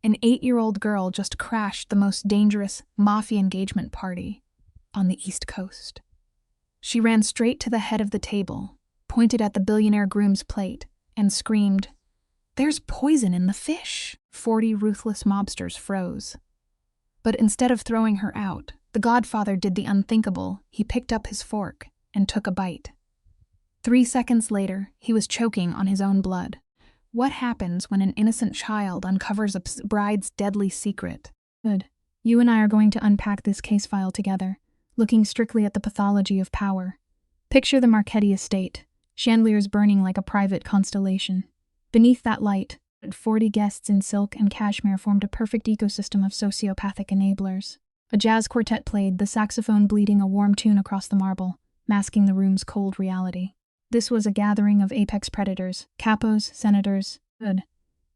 An 8-year-old girl just crashed the most dangerous Mafia engagement party on the East Coast. She ran straight to the head of the table, pointed at the billionaire groom's plate, and screamed, "There's poison in the fish!" 40 ruthless mobsters froze. But instead of throwing her out, the Godfather did the unthinkable. He picked up his fork and took a bite. 3 seconds later, he was choking on his own blood. What happens when an innocent child uncovers a bride's deadly secret? Good. You and I are going to unpack this case file together, looking strictly at the pathology of power. Picture the Marchetti estate, chandeliers burning like a private constellation. Beneath that light, 40 guests in silk and cashmere formed a perfect ecosystem of sociopathic enablers. A jazz quartet played, the saxophone bleeding a warm tune across the marble, masking the room's cold reality. This was a gathering of apex predators, capos, senators,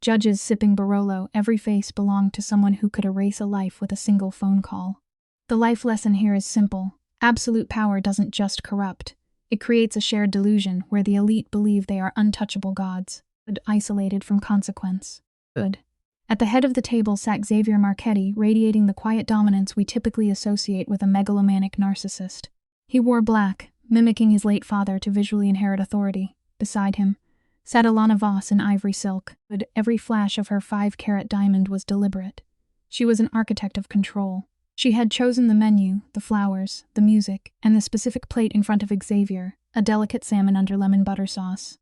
judges sipping Barolo. Every face belonged to someone who could erase a life with a single phone call. The life lesson here is simple. Absolute power doesn't just corrupt. It creates a shared delusion where the elite believe they are untouchable gods, isolated from consequence. At the head of the table sat Xavier Marchetti, radiating the quiet dominance we typically associate with a megalomaniac narcissist. He wore black, mimicking his late father to visually inherit authority. Beside him sat Alana Voss in ivory silk. Every flash of her 5-carat diamond was deliberate. She was an architect of control. She had chosen the menu, the flowers, the music, and the specific plate in front of Xavier, a delicate salmon under lemon butter sauce.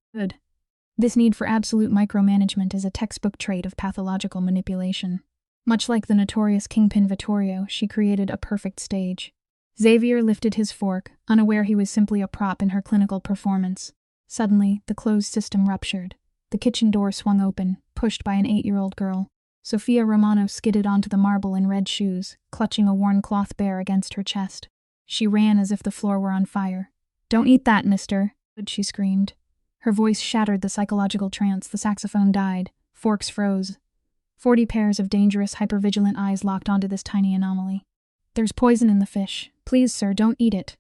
This need for absolute micromanagement is a textbook trait of pathological manipulation. Much like the notorious kingpin Vittorio, she created a perfect stage. Xavier lifted his fork, unaware he was simply a prop in her clinical performance. Suddenly, the closed system ruptured. The kitchen door swung open, pushed by an 8-year-old girl. Sophia Romano skidded onto the marble in red shoes, clutching a worn cloth bear against her chest. She ran as if the floor were on fire. "Don't eat that, mister," she screamed. Her voice shattered the psychological trance. The saxophone died. Forks froze. 40 pairs of dangerous, hypervigilant eyes locked onto this tiny anomaly. "There's poison in the fish. Please, sir, don't eat it."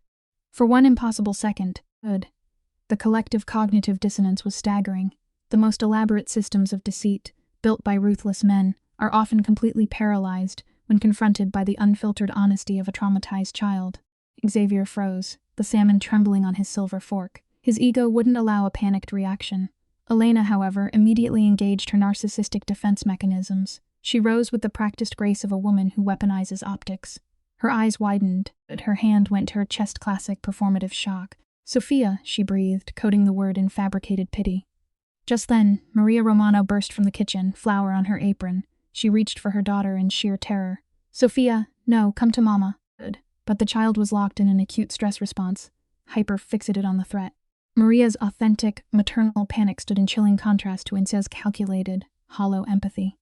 For one impossible second, the collective cognitive dissonance was staggering. The most elaborate systems of deceit, built by ruthless men, are often completely paralyzed when confronted by the unfiltered honesty of a traumatized child. Xavier froze, the salmon trembling on his silver fork. His ego wouldn't allow a panicked reaction. Elena, however, immediately engaged her narcissistic defense mechanisms. She rose with the practiced grace of a woman who weaponizes optics. Her eyes widened, but her hand went to her chest. Classic performative shock. "Sophia," she breathed, coding the word in fabricated pity. Just then, Maria Romano burst from the kitchen, flour on her apron. She reached for her daughter in sheer terror. "Sophia, no, come to Mama." But the child was locked in an acute stress response, hyper-fixated on the threat. Maria's authentic, maternal panic stood in chilling contrast to Ince's calculated, hollow empathy.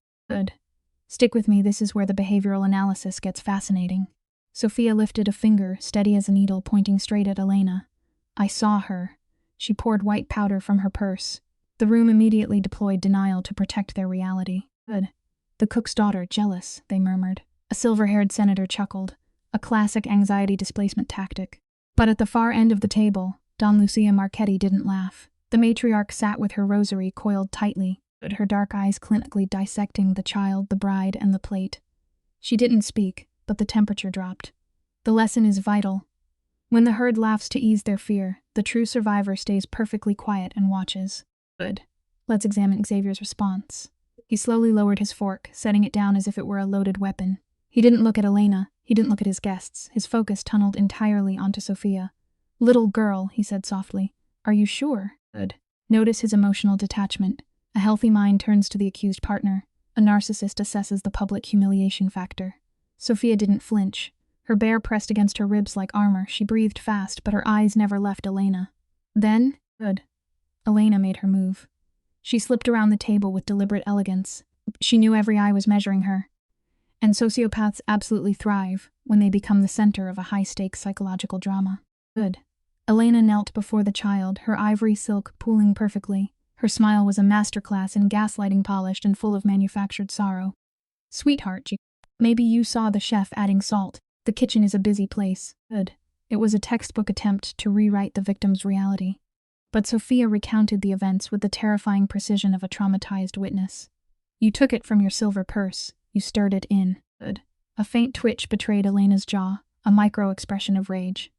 Stick with me, this is where the behavioral analysis gets fascinating." Sophia lifted a finger, steady as a needle, pointing straight at Elena. "I saw her." She poured white powder from her purse. The room immediately deployed denial to protect their reality. "The cook's daughter, jealous," they murmured. A silver-haired senator chuckled, a classic anxiety displacement tactic. But at the far end of the table, Don Lucia Marchetti didn't laugh. The matriarch sat with her rosary coiled tightly, but her dark eyes clinically dissecting the child, the bride, and the plate. She didn't speak, but the temperature dropped. The lesson is vital. When the herd laughs to ease their fear, the true survivor stays perfectly quiet and watches. Let's examine Xavier's response. He slowly lowered his fork, setting it down as if it were a loaded weapon. He didn't look at Elena. He didn't look at his guests. His focus tunneled entirely onto Sophia. "Little girl," he said softly, "are you sure?" Notice his emotional detachment. A healthy mind turns to the accused partner. A narcissist assesses the public humiliation factor. Sophia didn't flinch. Her bear pressed against her ribs like armor. She breathed fast, but her eyes never left Elena. Then, Elena made her move. She slipped around the table with deliberate elegance. She knew every eye was measuring her. And sociopaths absolutely thrive when they become the center of a high-stakes psychological drama. Elena knelt before the child, her ivory silk pooling perfectly. Her smile was a masterclass in gaslighting, polished and full of manufactured sorrow. "Sweetheart, maybe you saw the chef adding salt. The kitchen is a busy place." It was a textbook attempt to rewrite the victim's reality. But Sophia recounted the events with the terrifying precision of a traumatized witness. You took it from your silver purse. You stirred it in. Good. A faint twitch betrayed Elena's jaw, a micro-expression of rage.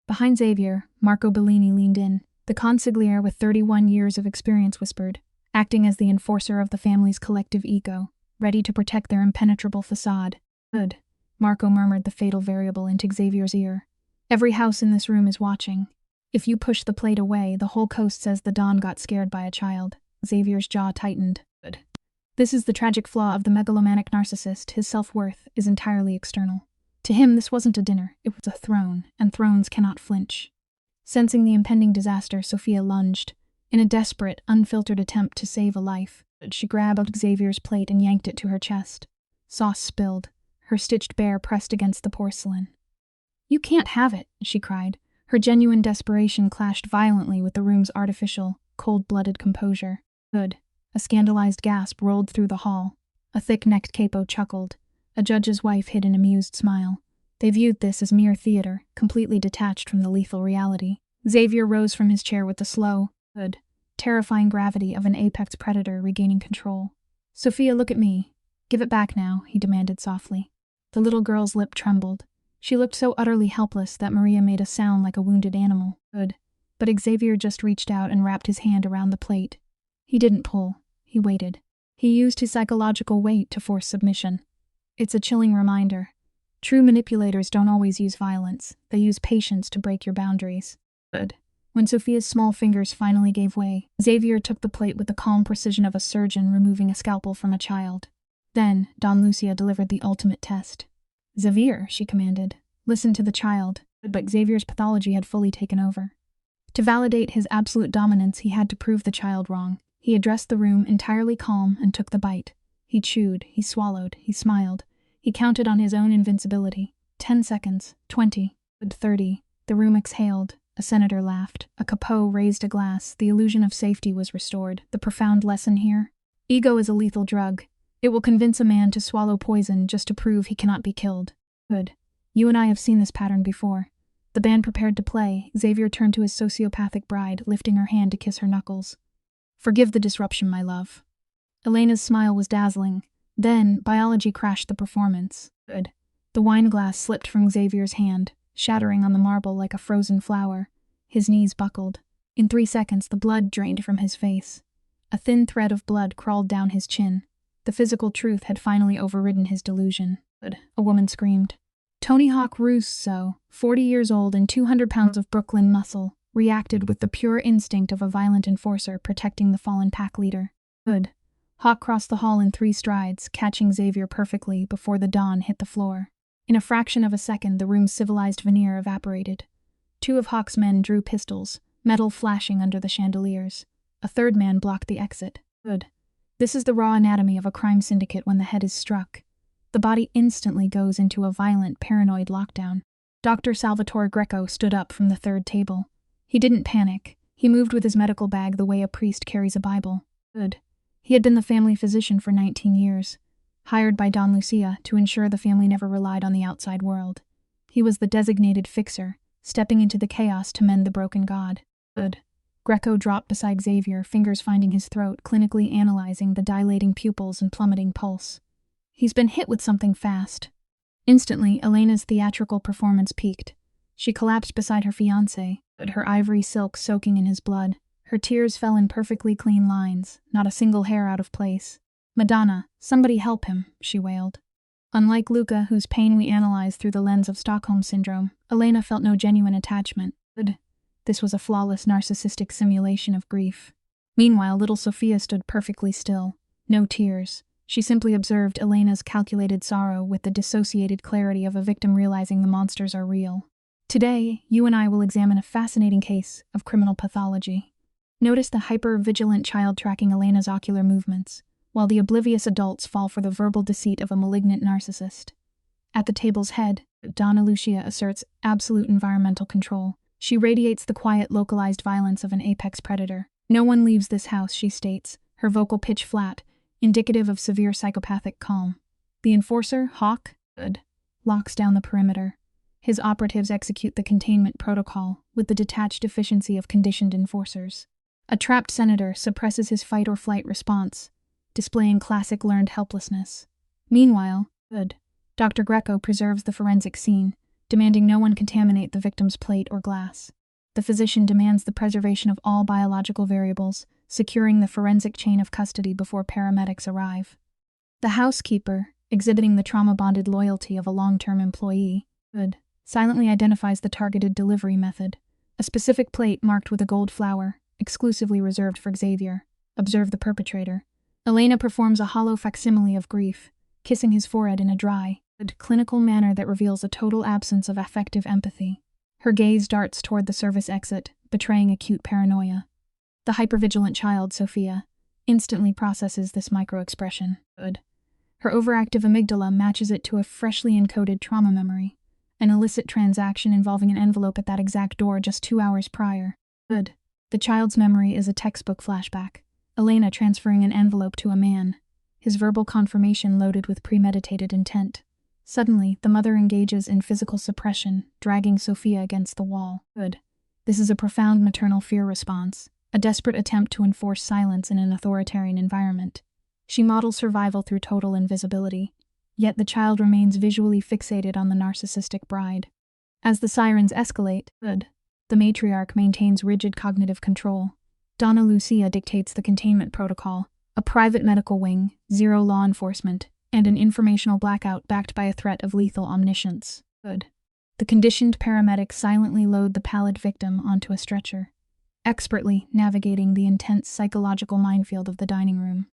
Behind Xavier, Marco Bellini leaned in. The consigliere with 31 years of experience whispered, acting as the enforcer of the family's collective ego, ready to protect their impenetrable facade. Good. Marco murmured the fatal variable into Xavier's ear. Every house in this room is watching. If you push the plate away, the whole coast says the Don got scared by a child. Xavier's jaw tightened. Good. This is the tragic flaw of the megalomaniac narcissist. His self-worth is entirely external. To him, this wasn't a dinner, it was a throne, and thrones cannot flinch. Sensing the impending disaster, Sophia lunged. In a desperate, unfiltered attempt to save a life, she grabbed Xavier's plate and yanked it to her chest. Sauce spilled. Her stitched bear pressed against the porcelain. "You can't have it," she cried. Her genuine desperation clashed violently with the room's artificial, cold-blooded composure. Good. A scandalized gasp rolled through the hall. A thick-necked capo chuckled. A judge's wife hid an amused smile. They viewed this as mere theater, completely detached from the lethal reality. Xavier rose from his chair with the slow, good, terrifying gravity of an apex predator regaining control. "Sophia, look at me. Give it back now," he demanded softly. The little girl's lip trembled. She looked so utterly helpless that Maria made a sound like a wounded animal. Good. But Xavier just reached out and wrapped his hand around the plate. He didn't pull. He waited. He used his psychological weight to force submission. It's a chilling reminder. True manipulators don't always use violence. They use patience to break your boundaries. Good. When Sophia's small fingers finally gave way, Xavier took the plate with the calm precision of a surgeon removing a scalpel from a child. Then, Don Lucia delivered the ultimate test. "Xavier," she commanded, "listen to the child." But Xavier's pathology had fully taken over. To validate his absolute dominance, he had to prove the child wrong. He addressed the room entirely calm and took the bite. He chewed, he swallowed, he smiled. He counted on his own invincibility. 10 seconds, 20, 30. The room exhaled. A senator laughed. A capo raised a glass. The illusion of safety was restored. The profound lesson here? Ego is a lethal drug. It will convince a man to swallow poison just to prove he cannot be killed. Good. You and I have seen this pattern before. The band prepared to play. Xavier turned to his sociopathic bride, lifting her hand to kiss her knuckles. "Forgive the disruption, my love." Elena's smile was dazzling. Then, biology crashed the performance. Good. The wine glass slipped from Xavier's hand, shattering on the marble like a frozen flower. His knees buckled. In 3 seconds, the blood drained from his face. A thin thread of blood crawled down his chin. The physical truth had finally overridden his delusion. Good. A woman screamed. Tony Hawk Russo, 40 years old and 200 pounds of Brooklyn muscle, reacted with the pure instinct of a violent enforcer protecting the fallen pack leader. Good. Hawk crossed the hall in 3 strides, catching Xavier perfectly before the Don hit the floor. In a fraction of a second, the room's civilized veneer evaporated. 2 of Hawk's men drew pistols, metal flashing under the chandeliers. A 3rd man blocked the exit. Good. This is the raw anatomy of a crime syndicate when the head is struck. The body instantly goes into a violent, paranoid lockdown. Dr. Salvatore Greco stood up from the 3rd table. He didn't panic. He moved with his medical bag the way a priest carries a Bible. Good. He had been the family physician for 19 years, hired by Don Lucia to ensure the family never relied on the outside world. He was the designated fixer, stepping into the chaos to mend the broken god. Good. Greco dropped beside Xavier, fingers finding his throat, clinically analyzing the dilating pupils and plummeting pulse. He's been hit with something fast. Instantly, Elena's theatrical performance peaked. She collapsed beside her fiancé, her ivory silk soaking in his blood. Her tears fell in perfectly clean lines, not a single hair out of place. "Madonna, somebody help him," she wailed. Unlike Luca, whose pain we analyzed through the lens of Stockholm Syndrome, Elena felt no genuine attachment. This was a flawless narcissistic simulation of grief. Meanwhile, little Sophia stood perfectly still. No tears. She simply observed Elena's calculated sorrow with the dissociated clarity of a victim realizing the monsters are real. Today, you and I will examine a fascinating case of criminal pathology. Notice the hyper-vigilant child tracking Elena's ocular movements, while the oblivious adults fall for the verbal deceit of a malignant narcissist. At the table's head, Donna Lucia asserts absolute environmental control. She radiates the quiet, localized violence of an apex predator. "No one leaves this house," she states, her vocal pitch flat, indicative of severe psychopathic calm. The enforcer, Hawk, locks down the perimeter. His operatives execute the containment protocol with the detached efficiency of conditioned enforcers. A trapped senator suppresses his fight-or-flight response. displaying classic learned helplessness. Meanwhile, Dr. Greco preserves the forensic scene, demanding no one contaminate the victim's plate or glass. The physician demands the preservation of all biological variables, securing the forensic chain of custody before paramedics arrive. The housekeeper, exhibiting the trauma-bonded loyalty of a long-term employee, silently identifies the targeted delivery method, a specific plate marked with a gold flower, exclusively reserved for Xavier. Observe the perpetrator. Elena performs a hollow facsimile of grief, kissing his forehead in a dry, clinical manner that reveals a total absence of affective empathy. Her gaze darts toward the service exit, betraying acute paranoia. The hypervigilant child, Sophia, instantly processes this microexpression. Her overactive amygdala matches it to a freshly encoded trauma memory, an illicit transaction involving an envelope at that exact door just 2 hours prior. The child's memory is a textbook flashback. Elena transferring an envelope to a man, his verbal confirmation loaded with premeditated intent. Suddenly, the mother engages in physical suppression, dragging Sophia against the wall. This is a profound maternal fear response, a desperate attempt to enforce silence in an authoritarian environment. She models survival through total invisibility, yet the child remains visually fixated on the narcissistic bride. As the sirens escalate, the matriarch maintains rigid cognitive control. Donna Lucia dictates the containment protocol, a private medical wing, zero law enforcement, and an informational blackout backed by a threat of lethal omniscience. The conditioned paramedics silently load the pallid victim onto a stretcher, expertly navigating the intense psychological minefield of the dining room.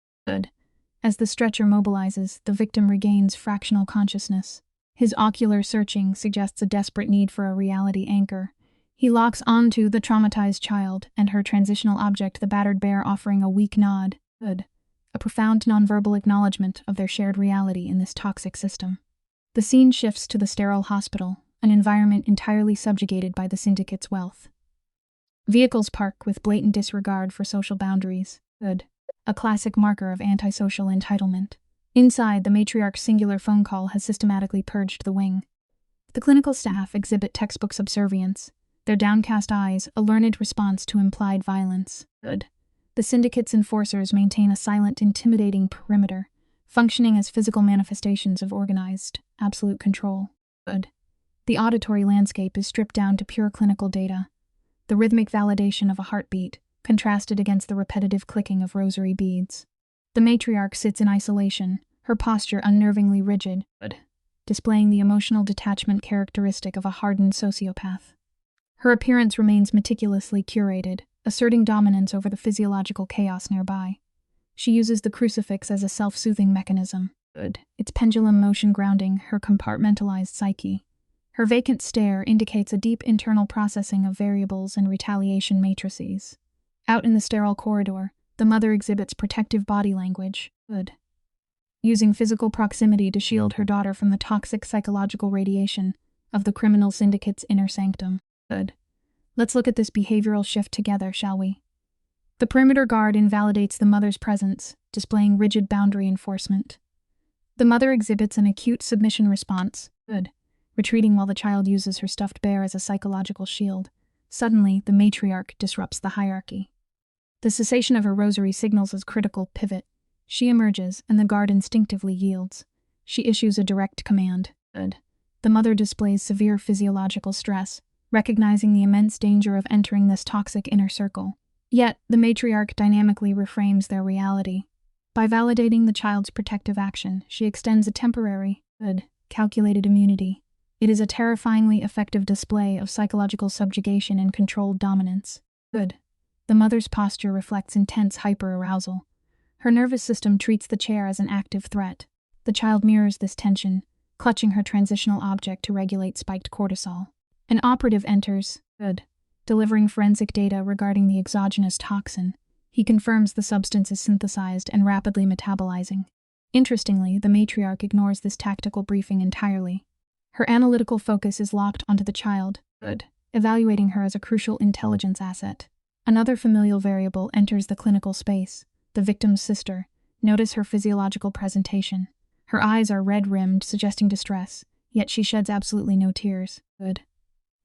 As the stretcher mobilizes, the victim regains fractional consciousness. His ocular searching suggests a desperate need for a reality anchor. He locks onto the traumatized child and her transitional object, the battered bear, offering a weak nod. A profound nonverbal acknowledgement of their shared reality in this toxic system. The scene shifts to the sterile hospital, an environment entirely subjugated by the syndicate's wealth. Vehicles park with blatant disregard for social boundaries. A classic marker of antisocial entitlement. Inside, the matriarch's singular phone call has systematically purged the wing. The clinical staff exhibit textbook subservience, their downcast eyes a learned response to implied violence. The syndicate's enforcers maintain a silent, intimidating perimeter, functioning as physical manifestations of organized, absolute control. The auditory landscape is stripped down to pure clinical data, the rhythmic validation of a heartbeat, contrasted against the repetitive clicking of rosary beads. The matriarch sits in isolation, her posture unnervingly rigid, displaying the emotional detachment characteristic of a hardened sociopath. Her appearance remains meticulously curated, asserting dominance over the physiological chaos nearby. She uses the crucifix as a self-soothing mechanism, its pendulum motion grounding her compartmentalized psyche. Her vacant stare indicates a deep internal processing of variables and retaliation matrices. Out in the sterile corridor, the mother exhibits protective body language, using physical proximity to shield her daughter from the toxic psychological radiation of the criminal syndicate's inner sanctum. Let's look at this behavioral shift together, shall we? The perimeter guard invalidates the mother's presence, displaying rigid boundary enforcement. The mother exhibits an acute submission response, retreating while the child uses her stuffed bear as a psychological shield. Suddenly, the matriarch disrupts the hierarchy. The cessation of her rosary signals as critical pivot. She emerges, and the guard instinctively yields. She issues a direct command. The mother displays severe physiological stress, recognizing the immense danger of entering this toxic inner circle. Yet, the matriarch dynamically reframes their reality. By validating the child's protective action, she extends a temporary, calculated immunity. It is a terrifyingly effective display of psychological subjugation and controlled dominance. The mother's posture reflects intense hyperarousal. Her nervous system treats the chair as an active threat. The child mirrors this tension, clutching her transitional object to regulate spiked cortisol. An operative enters, delivering forensic data regarding the exogenous toxin. He confirms the substance is synthesized and rapidly metabolizing. Interestingly, the matriarch ignores this tactical briefing entirely. Her analytical focus is locked onto the child, evaluating her as a crucial intelligence asset. Another familial variable enters the clinical space, the victim's sister. Notice her physiological presentation. Her eyes are red-rimmed, suggesting distress, yet she sheds absolutely no tears.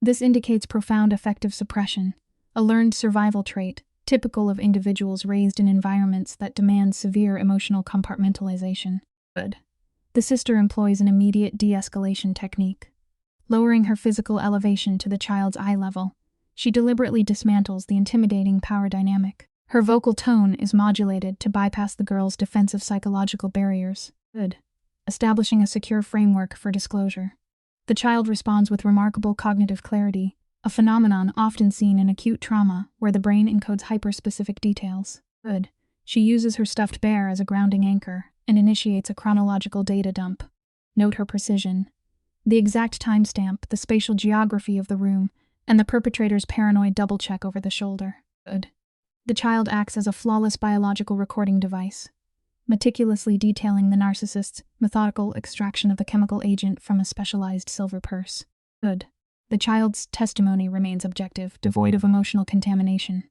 This indicates profound affective suppression, a learned survival trait, typical of individuals raised in environments that demand severe emotional compartmentalization. Good. The sister employs an immediate de-escalation technique. Lowering her physical elevation to the child's eye level, she deliberately dismantles the intimidating power dynamic. Her vocal tone is modulated to bypass the girl's defensive psychological barriers. Good. Establishing a secure framework for disclosure. The child responds with remarkable cognitive clarity, a phenomenon often seen in acute trauma where the brain encodes hyper-specific details. Good. She uses her stuffed bear as a grounding anchor and initiates a chronological data dump. Note her precision. The exact timestamp, the spatial geography of the room, and the perpetrator's paranoid double-check over the shoulder. Good. The child acts as a flawless biological recording device, meticulously detailing the narcissist's methodical extraction of the chemical agent from a specialized silver purse. Good. The child's testimony remains objective, devoid of emotional contamination.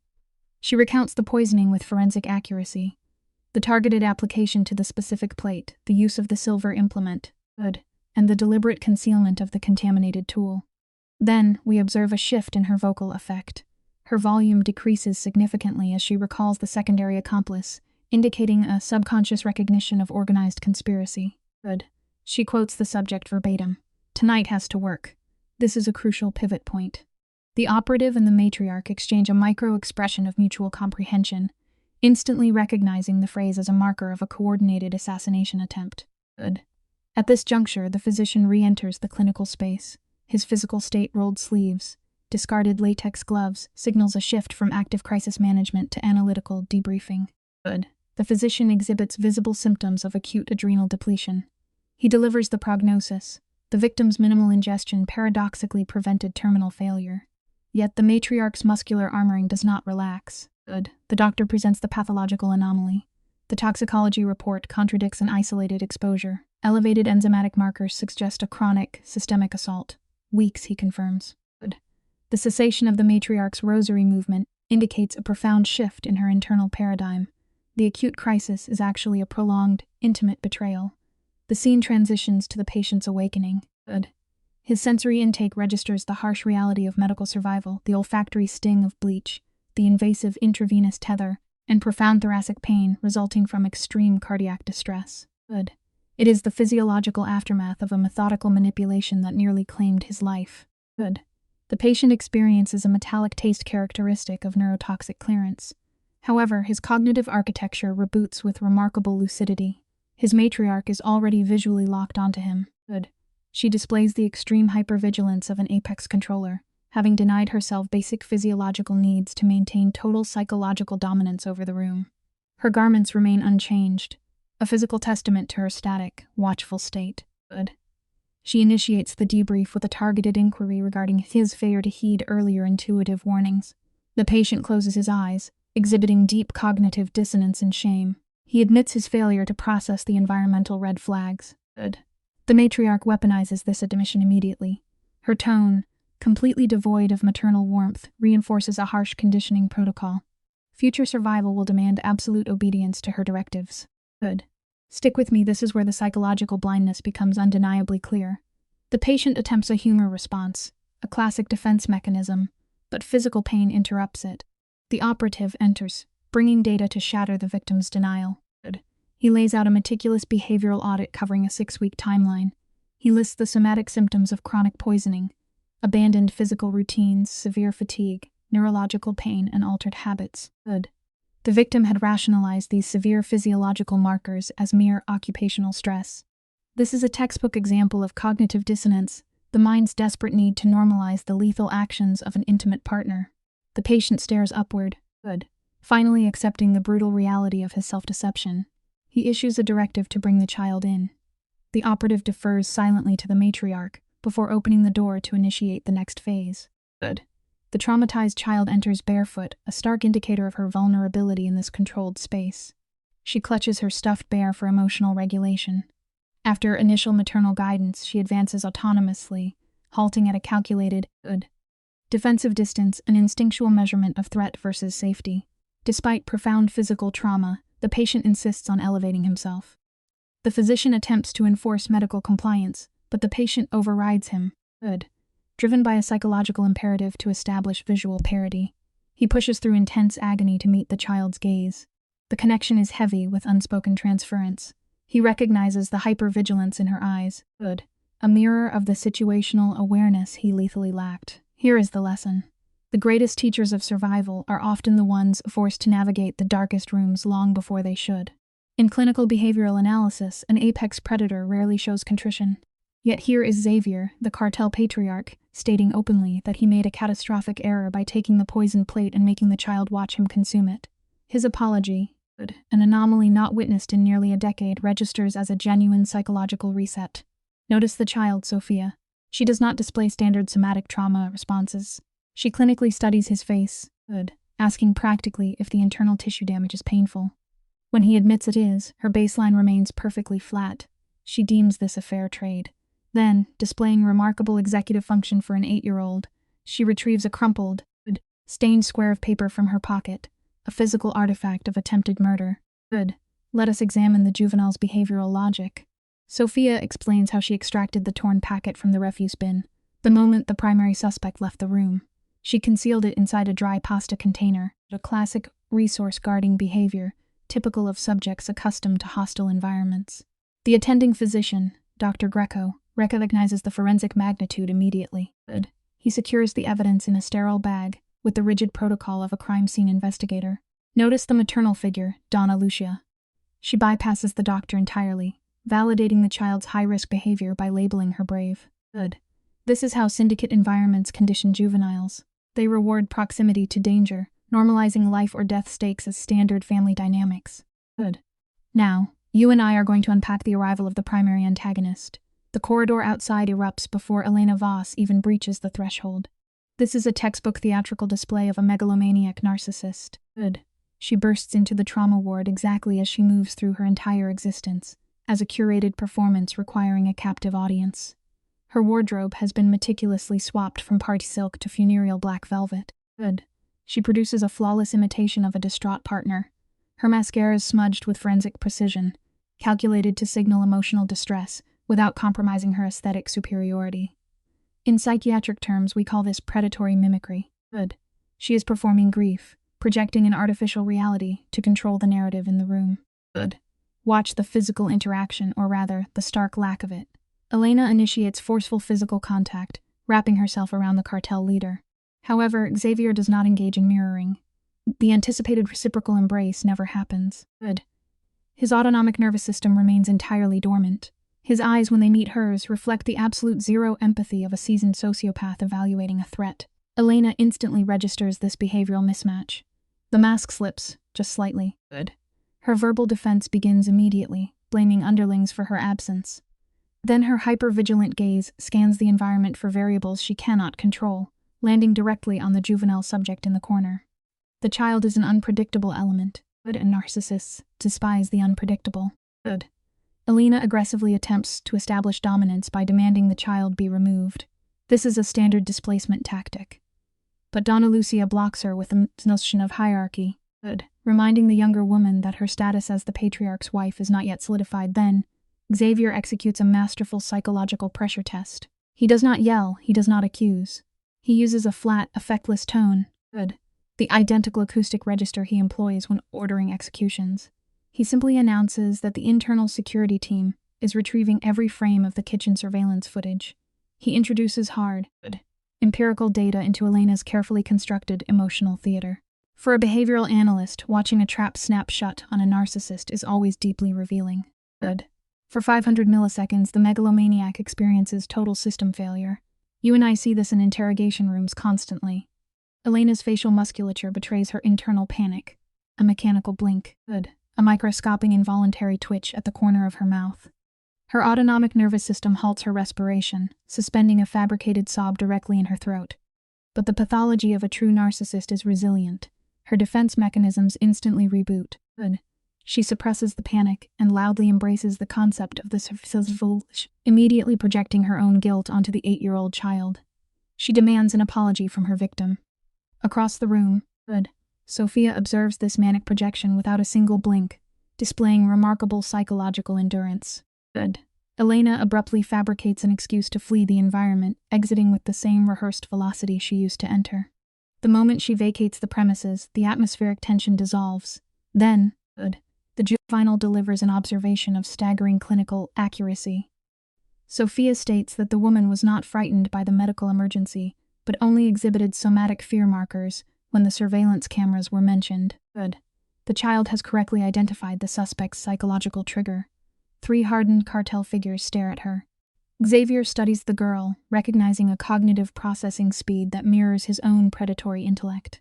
She recounts the poisoning with forensic accuracy. The targeted application to the specific plate, the use of the silver implement, good, and the deliberate concealment of the contaminated tool. Then, we observe a shift in her vocal effect. Her volume decreases significantly as she recalls the secondary accomplice, indicating a subconscious recognition of organized conspiracy. Good. She quotes the subject verbatim. "Tonight has to work." This is a crucial pivot point. The operative and the matriarch exchange a micro-expression of mutual comprehension, instantly recognizing the phrase as a marker of a coordinated assassination attempt. Good. At this juncture, the physician re-enters the clinical space. His physical state, rolled sleeves, discarded latex gloves, signals a shift from active crisis management to analytical debriefing. Good. The physician exhibits visible symptoms of acute adrenal depletion. He delivers the prognosis. The victim's minimal ingestion paradoxically prevented terminal failure. Yet the matriarch's muscular armoring does not relax. Good. The doctor presents the pathological anomaly. The toxicology report contradicts an isolated exposure. Elevated enzymatic markers suggest a chronic, systemic assault. Weeks, he confirms. Good. The cessation of the matriarch's rosary movement indicates a profound shift in her internal paradigm. The acute crisis is actually a prolonged, intimate betrayal. The scene transitions to the patient's awakening. Good. His sensory intake registers the harsh reality of medical survival, the olfactory sting of bleach, the invasive intravenous tether, and profound thoracic pain resulting from extreme cardiac distress. Good. It is the physiological aftermath of a methodical manipulation that nearly claimed his life. Good. The patient experiences a metallic taste characteristic of neurotoxic clearance. However, his cognitive architecture reboots with remarkable lucidity. His matriarch is already visually locked onto him. Good. She displays the extreme hypervigilance of an apex controller, having denied herself basic physiological needs to maintain total psychological dominance over the room. Her garments remain unchanged, a physical testament to her static, watchful state. Good. She initiates the debrief with a targeted inquiry regarding his failure to heed earlier intuitive warnings. The patient closes his eyes, exhibiting deep cognitive dissonance and shame. He admits his failure to process the environmental red flags. Good. The matriarch weaponizes this admission immediately. Her tone, completely devoid of maternal warmth, reinforces a harsh conditioning protocol. Future survival will demand absolute obedience to her directives. Good. Stick with me, this is where the psychological blindness becomes undeniably clear. The patient attempts a humor response, a classic defense mechanism, but physical pain interrupts it. The operative enters, bringing data to shatter the victim's denial. Good. He lays out a meticulous behavioral audit covering a 6-week timeline. He lists the somatic symptoms of chronic poisoning, abandoned physical routines, severe fatigue, neurological pain, and altered habits. Good. The victim had rationalized these severe physiological markers as mere occupational stress. This is a textbook example of cognitive dissonance, the mind's desperate need to normalize the lethal actions of an intimate partner. The patient stares upward. Good. Finally accepting the brutal reality of his self-deception, he issues a directive to bring the child in. The operative defers silently to the matriarch before opening the door to initiate the next phase. Good. The traumatized child enters barefoot, a stark indicator of her vulnerability in this controlled space. She clutches her stuffed bear for emotional regulation. After initial maternal guidance, she advances autonomously, halting at a calculated, good, defensive distance, an instinctual measurement of threat versus safety. Despite profound physical trauma, the patient insists on elevating himself. The physician attempts to enforce medical compliance, but the patient overrides him. Good. Driven by a psychological imperative to establish visual parity. He pushes through intense agony to meet the child's gaze. The connection is heavy with unspoken transference. He recognizes the hypervigilance in her eyes. Good. A mirror of the situational awareness he lethally lacked. Here is the lesson. The greatest teachers of survival are often the ones forced to navigate the darkest rooms long before they should. In clinical behavioral analysis, an apex predator rarely shows contrition. Yet here is Xavier, the cartel patriarch, stating openly that he made a catastrophic error by taking the poisoned plate and making the child watch him consume it. His apology, an anomaly not witnessed in nearly a decade, registers as a genuine psychological reset. Notice the child, Sophia. She does not display standard somatic trauma responses. She clinically studies his face, asking practically if the internal tissue damage is painful. When he admits it is, her baseline remains perfectly flat. She deems this a fair trade. Then, displaying remarkable executive function for an 8-year-old, she retrieves a crumpled, stained square of paper from her pocket, a physical artifact of attempted murder. Let us examine the juvenile's behavioral logic. Sophia explains how she extracted the torn packet from the refuse bin, the moment the primary suspect left the room. She concealed it inside a dry pasta container, a classic resource-guarding behavior, typical of subjects accustomed to hostile environments. The attending physician, Dr. Greco, recognizes the forensic magnitude immediately. He secures the evidence in a sterile bag, with the rigid protocol of a crime scene investigator. Notice the maternal figure, Donna Lucia. She bypasses the doctor entirely, validating the child's high-risk behavior by labeling her brave. This is how syndicate environments condition juveniles. They reward proximity to danger, normalizing life or death stakes as standard family dynamics. Now, you and I are going to unpack the arrival of the primary antagonist. The corridor outside erupts before Elena Voss even breaches the threshold. This is a textbook theatrical display of a megalomaniac narcissist. She bursts into the trauma ward exactly as she moves through her entire existence, as a curated performance requiring a captive audience. Her wardrobe has been meticulously swapped from party silk to funereal black velvet. She produces a flawless imitation of a distraught partner. Her mascara is smudged with forensic precision, calculated to signal emotional distress without compromising her aesthetic superiority. In psychiatric terms, we call this predatory mimicry. She is performing grief, projecting an artificial reality to control the narrative in the room. Watch the physical interaction, or rather, the stark lack of it. Elena initiates forceful physical contact, wrapping herself around the cartel leader. However, Xavier does not engage in mirroring. The anticipated reciprocal embrace never happens. His autonomic nervous system remains entirely dormant. His eyes, when they meet hers, reflect the absolute zero empathy of a seasoned sociopath evaluating a threat. Elena instantly registers this behavioral mismatch. The mask slips, just slightly. Her verbal defense begins immediately, blaming underlings for her absence. Then her hyper-vigilant gaze scans the environment for variables she cannot control, landing directly on the juvenile subject in the corner. The child is an unpredictable element, and narcissists despise the unpredictable. Elena aggressively attempts to establish dominance by demanding the child be removed. This is a standard displacement tactic. But Donna Lucia blocks her with the notion of hierarchy, reminding the younger woman that her status as the patriarch's wife is not yet solidified. Then, Xavier executes a masterful psychological pressure test. He does not yell, he does not accuse. He uses a flat, effectless tone, the identical acoustic register he employs when ordering executions. He simply announces that the internal security team is retrieving every frame of the kitchen surveillance footage. He introduces hard, empirical data into Elena's carefully constructed emotional theater. For a behavioral analyst, watching a trap snap shut on a narcissist is always deeply revealing. For 500 milliseconds, the megalomaniac experiences total system failure. You and I see this in interrogation rooms constantly. Elena's facial musculature betrays her internal panic. A mechanical blink, a microscopic involuntary twitch at the corner of her mouth. Her autonomic nervous system halts her respiration, suspending a fabricated sob directly in her throat. But the pathology of a true narcissist is resilient. Her defense mechanisms instantly reboot. She suppresses the panic and loudly embraces the concept of the survival, immediately projecting her own guilt onto the 8-year-old child. She demands an apology from her victim. Across the room, Sophia observes this manic projection without a single blink, displaying remarkable psychological endurance. Elena abruptly fabricates an excuse to flee the environment, exiting with the same rehearsed velocity she used to enter. The moment she vacates the premises, the atmospheric tension dissolves. Then, the juvenile delivers an observation of staggering clinical accuracy. Sophia states that the woman was not frightened by the medical emergency, but only exhibited somatic fear markers when the surveillance cameras were mentioned. The child has correctly identified the suspect's psychological trigger. 3 hardened cartel figures stare at her. Xavier studies the girl, recognizing a cognitive processing speed that mirrors his own predatory intellect.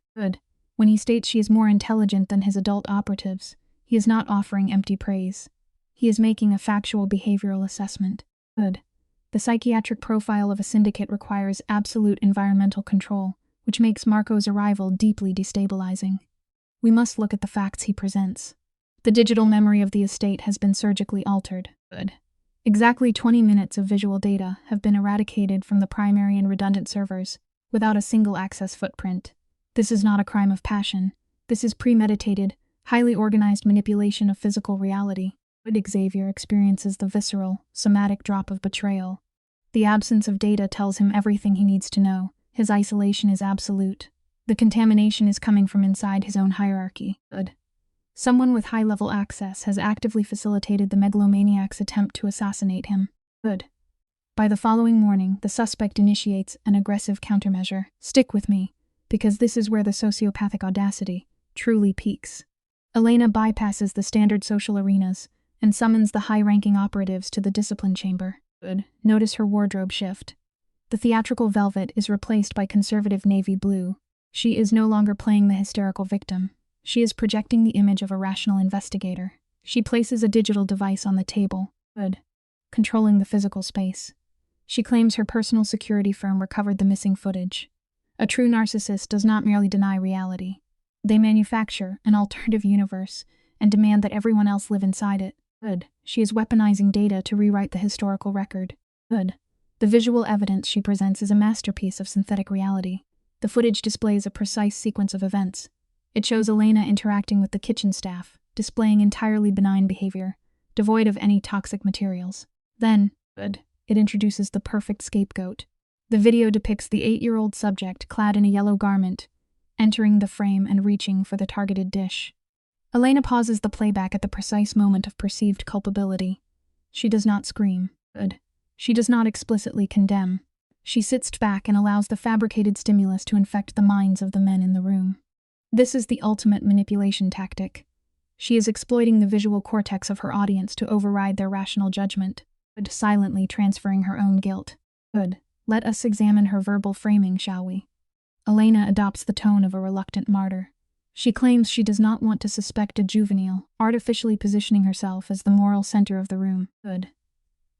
When he states she is more intelligent than his adult operatives, he is not offering empty praise. He is making a factual behavioral assessment. The psychiatric profile of a syndicate requires absolute environmental control, which makes Marco's arrival deeply destabilizing. We must look at the facts he presents. The digital memory of the estate has been surgically altered. Exactly 20 minutes of visual data have been eradicated from the primary and redundant servers, without a single access footprint. This is not a crime of passion. This is premeditated, highly organized manipulation of physical reality. Xavier experiences the visceral, somatic drop of betrayal. The absence of data tells him everything he needs to know. His isolation is absolute. The contamination is coming from inside his own hierarchy. Someone with high-level access has actively facilitated the megalomaniac's attempt to assassinate him. By the following morning, the suspect initiates an aggressive countermeasure. Stick with me, because this is where the sociopathic audacity truly peaks. Elena bypasses the standard social arenas and summons the high-ranking operatives to the discipline chamber. Notice her wardrobe shift. The theatrical velvet is replaced by conservative navy blue. She is no longer playing the hysterical victim. She is projecting the image of a rational investigator. She places a digital device on the table, controlling the physical space. She claims her personal security firm recovered the missing footage. A true narcissist does not merely deny reality. They manufacture an alternative universe and demand that everyone else live inside it. She is weaponizing data to rewrite the historical record. The visual evidence she presents is a masterpiece of synthetic reality. The footage displays a precise sequence of events. It shows Elena interacting with the kitchen staff, displaying entirely benign behavior, devoid of any toxic materials. Then, it introduces the perfect scapegoat. The video depicts the 8-year-old subject clad in a yellow garment, entering the frame and reaching for the targeted dish. Elena pauses the playback at the precise moment of perceived culpability. She does not scream. She does not explicitly condemn. She sits back and allows the fabricated stimulus to infect the minds of the men in the room. This is the ultimate manipulation tactic. She is exploiting the visual cortex of her audience to override their rational judgment, silently transferring her own guilt. Let us examine her verbal framing, shall we? Elena adopts the tone of a reluctant martyr. She claims she does not want to suspect a juvenile, artificially positioning herself as the moral center of the room.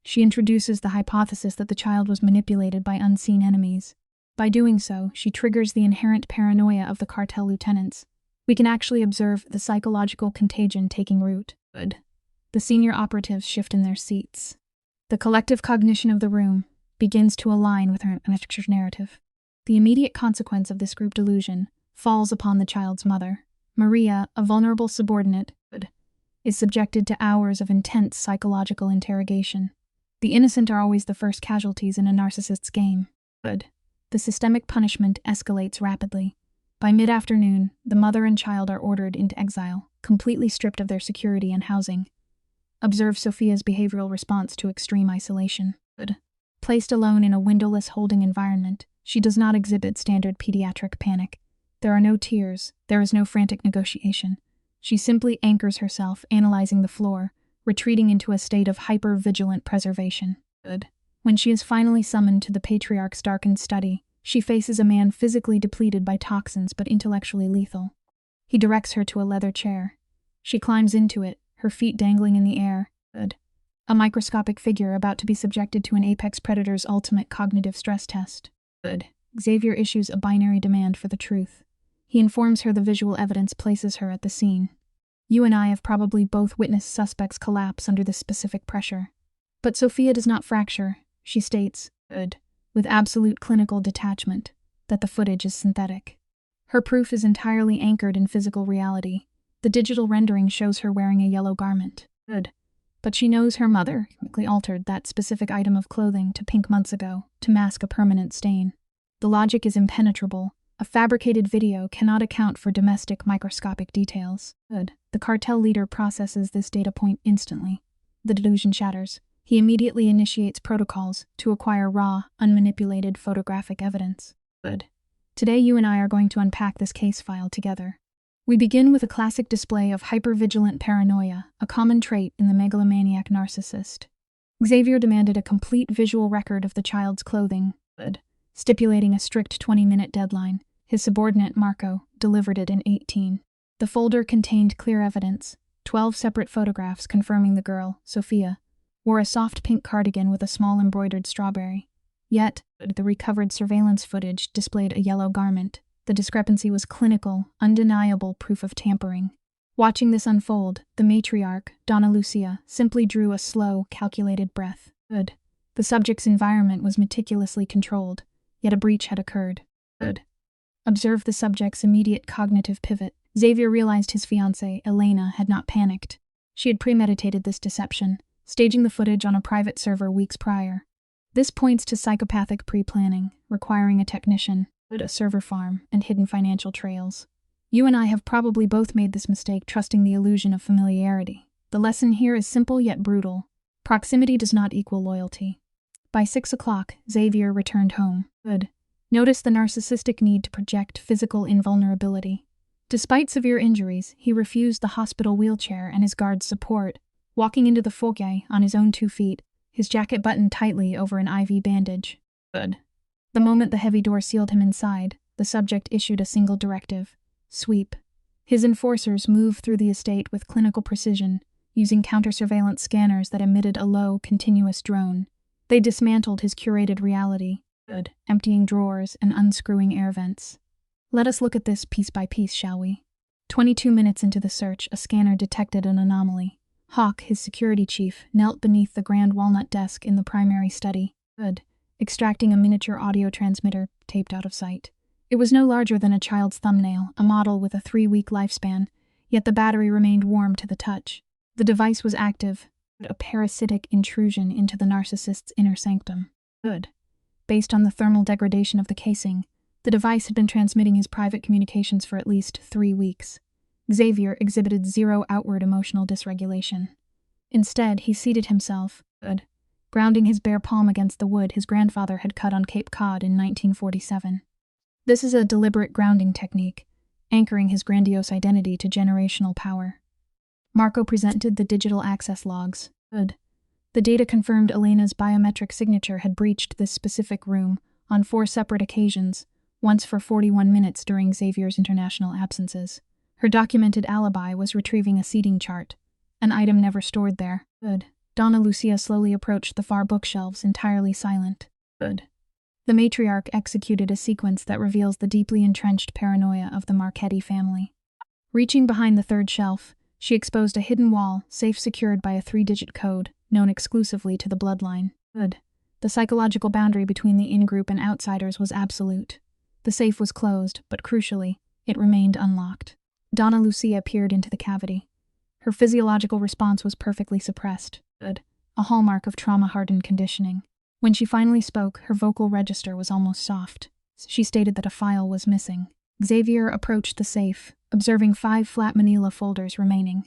She introduces the hypothesis that the child was manipulated by unseen enemies. By doing so, she triggers the inherent paranoia of the cartel lieutenants. We can actually observe the psychological contagion taking root. The senior operatives shift in their seats. The collective cognition of the room begins to align with her narrative. The immediate consequence of this group delusion falls upon the child's mother. Maria, a vulnerable subordinate, is subjected to hours of intense psychological interrogation. The innocent are always the first casualties in a narcissist's game. The systemic punishment escalates rapidly. By mid-afternoon, the mother and child are ordered into exile, completely stripped of their security and housing. Observe Sophia's behavioral response to extreme isolation. Placed alone in a windowless holding environment, she does not exhibit standard pediatric panic. There are no tears, there is no frantic negotiation. She simply anchors herself, analyzing the floor, retreating into a state of hyper-vigilant preservation. When she is finally summoned to the patriarch's darkened study, she faces a man physically depleted by toxins but intellectually lethal. He directs her to a leather chair. She climbs into it, her feet dangling in the air. A microscopic figure about to be subjected to an apex predator's ultimate cognitive stress test. Xavier issues a binary demand for the truth. He informs her the visual evidence places her at the scene. You and I have probably both witnessed suspects collapse under this specific pressure. But Sophia does not fracture. She states, with absolute clinical detachment, that the footage is synthetic. Her proof is entirely anchored in physical reality. The digital rendering shows her wearing a yellow garment. But she knows her mother chemically altered that specific item of clothing to pink months ago to mask a permanent stain. The logic is impenetrable. A fabricated video cannot account for domestic microscopic details. Good. The cartel leader processes this data point instantly. The delusion shatters. He immediately initiates protocols to acquire raw, unmanipulated photographic evidence. Good. Today you and I are going to unpack this case file together. We begin with a classic display of hypervigilant paranoia, a common trait in the megalomaniac narcissist. Xavier demanded a complete visual record of the child's clothing, stipulating a strict 20-minute deadline. His subordinate, Marco, delivered it in 18. The folder contained clear evidence, 12 separate photographs confirming the girl, Sophia, wore a soft pink cardigan with a small embroidered strawberry. Yet, the recovered surveillance footage displayed a yellow garment. The discrepancy was clinical, undeniable proof of tampering. Watching this unfold, the matriarch, Donna Lucia, simply drew a slow, calculated breath. Good. The subject's environment was meticulously controlled, yet a breach had occurred. Good. Observe the subject's immediate cognitive pivot. Xavier realized his fiancée, Elena, had not panicked. She had premeditated this deception, staging the footage on a private server weeks prior. This points to psychopathic pre-planning, requiring a technician, a server farm, and hidden financial trails. You and I have probably both made this mistake, trusting the illusion of familiarity. The lesson here is simple yet brutal. Proximity does not equal loyalty. By 6 o'clock, Xavier returned home. Good. Notice the narcissistic need to project physical invulnerability. Despite severe injuries, he refused the hospital wheelchair and his guard's support, walking into the foyer on his own 2 feet, his jacket buttoned tightly over an IV bandage. Good. The moment the heavy door sealed him inside, the subject issued a single directive: sweep. His enforcers moved through the estate with clinical precision, using counter-surveillance scanners that emitted a low, continuous drone. They dismantled his curated reality, emptying drawers and unscrewing air vents. Let us look at this piece by piece, shall we? 22 minutes into the search, a scanner detected an anomaly. Hawk, his security chief, knelt beneath the grand walnut desk in the primary study, extracting a miniature audio transmitter taped out of sight. It was no larger than a child's thumbnail, a model with a 3-week lifespan, yet the battery remained warm to the touch. The device was active, a parasitic intrusion into the narcissist's inner sanctum. Good. Based on the thermal degradation of the casing, the device had been transmitting his private communications for at least 3 weeks. Xavier exhibited zero outward emotional dysregulation. Instead, he seated himself, grounding his bare palm against the wood his grandfather had cut on Cape Cod in 1947. This is a deliberate grounding technique, anchoring his grandiose identity to generational power. Marco presented the digital access logs. The data confirmed Elena's biometric signature had breached this specific room on 4 separate occasions, once for 41 minutes during Xavier's international absences. Her documented alibi was retrieving a seating chart, an item never stored there. Donna Lucia slowly approached the far bookshelves, entirely silent. The matriarch executed a sequence that reveals the deeply entrenched paranoia of the Marchetti family. Reaching behind the 3rd shelf, she exposed a hidden wall, safe secured by a 3-digit code, known exclusively to the bloodline. The psychological boundary between the in-group and outsiders was absolute. The safe was closed, but crucially, it remained unlocked. Donna Lucia peered into the cavity. Her physiological response was perfectly suppressed, a hallmark of trauma-hardened conditioning. When she finally spoke, her vocal register was almost soft. She stated that a file was missing. Xavier approached the safe, observing 5 flat manila folders remaining.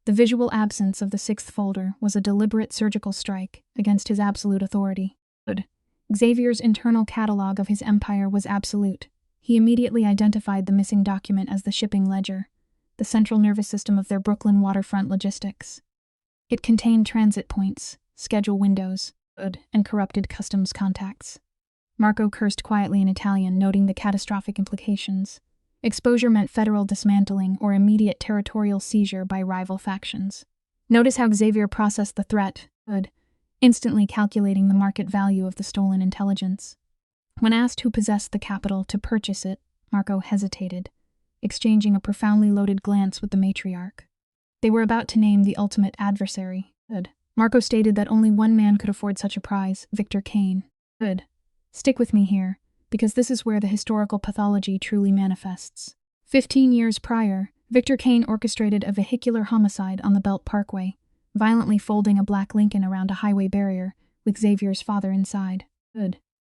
The visual absence of the 6th folder was a deliberate surgical strike against his absolute authority. Xavier's internal catalog of his empire was absolute. He immediately identified the missing document as the shipping ledger, the central nervous system of their Brooklyn waterfront logistics. It contained transit points, schedule windows, and corrupted customs contacts. Marco cursed quietly in Italian, noting the catastrophic implications. Exposure meant federal dismantling or immediate territorial seizure by rival factions. Notice how Xavier processed the threat, instantly calculating the market value of the stolen intelligence. When asked who possessed the capital to purchase it, Marco hesitated, exchanging a profoundly loaded glance with the matriarch. They were about to name the ultimate adversary. Marco stated that only one man could afford such a prize, Victor Kane. Stick with me here, because this is where the historical pathology truly manifests. 15 years prior, Victor Kane orchestrated a vehicular homicide on the Belt Parkway, violently folding a black Lincoln around a highway barrier, with Xavier's father inside.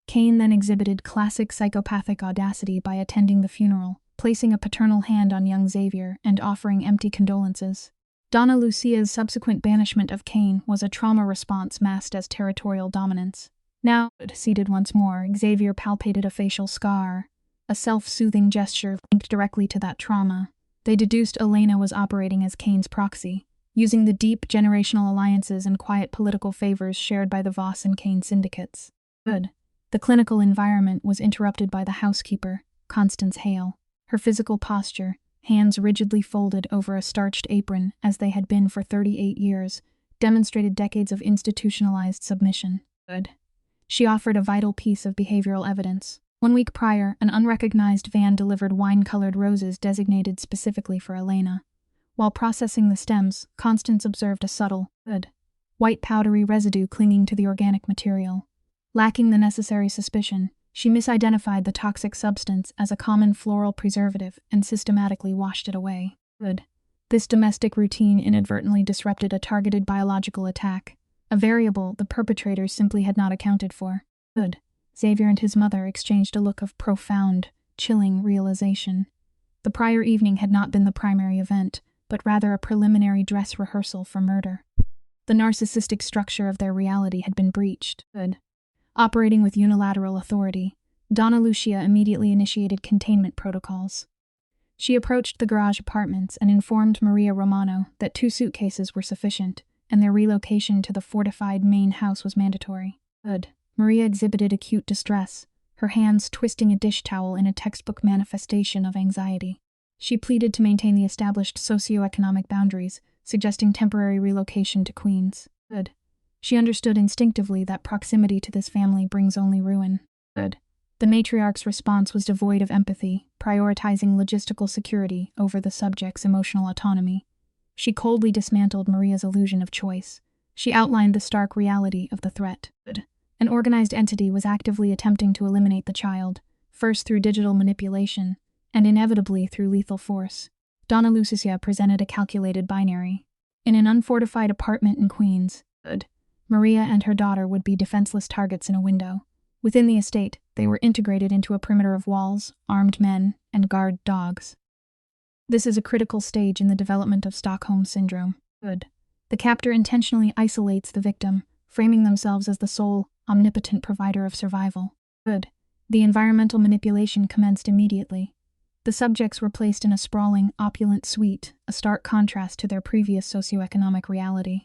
Cain then exhibited classic psychopathic audacity by attending the funeral, placing a paternal hand on young Xavier and offering empty condolences. Donna Lucia's subsequent banishment of Cain was a trauma response masked as territorial dominance. Now, seated once more, Xavier palpated a facial scar, a self-soothing gesture linked directly to that trauma. They deduced Elena was operating as Cain's proxy, using the deep generational alliances and quiet political favors shared by the Voss and Cain syndicates. Good. The clinical environment was interrupted by the housekeeper, Constance Hale. Her physical posture, hands rigidly folded over a starched apron as they had been for 38 years, demonstrated decades of institutionalized submission. Good. She offered a vital piece of behavioral evidence. 1 week prior, an unrecognized van delivered wine-colored roses designated specifically for Elena. While processing the stems, Constance observed a subtle, white powdery residue clinging to the organic material. Lacking the necessary suspicion, she misidentified the toxic substance as a common floral preservative and systematically washed it away. This domestic routine inadvertently disrupted a targeted biological attack, a variable the perpetrators simply had not accounted for. Xavier and his mother exchanged a look of profound, chilling realization. The prior evening had not been the primary event, but rather a preliminary dress rehearsal for murder. The narcissistic structure of their reality had been breached. Operating with unilateral authority, Donna Lucia immediately initiated containment protocols. She approached the garage apartments and informed Maria Romano that 2 suitcases were sufficient, and their relocation to the fortified main house was mandatory. Maria exhibited acute distress, her hands twisting a dish towel in a textbook manifestation of anxiety. She pleaded to maintain the established socioeconomic boundaries, suggesting temporary relocation to Queens. She understood instinctively that proximity to this family brings only ruin. The matriarch's response was devoid of empathy, prioritizing logistical security over the subject's emotional autonomy. She coldly dismantled Maria's illusion of choice. She outlined the stark reality of the threat. An organized entity was actively attempting to eliminate the child, first through digital manipulation, and inevitably through lethal force. Donna Lucia presented a calculated binary. In an unfortified apartment in Queens, Maria and her daughter would be defenseless targets in a window. Within the estate, they were integrated into a perimeter of walls, armed men, and guard dogs. This is a critical stage in the development of Stockholm Syndrome. The captor intentionally isolates the victim, framing themselves as the sole, omnipotent provider of survival. The environmental manipulation commenced immediately. The subjects were placed in a sprawling, opulent suite, a stark contrast to their previous socioeconomic reality.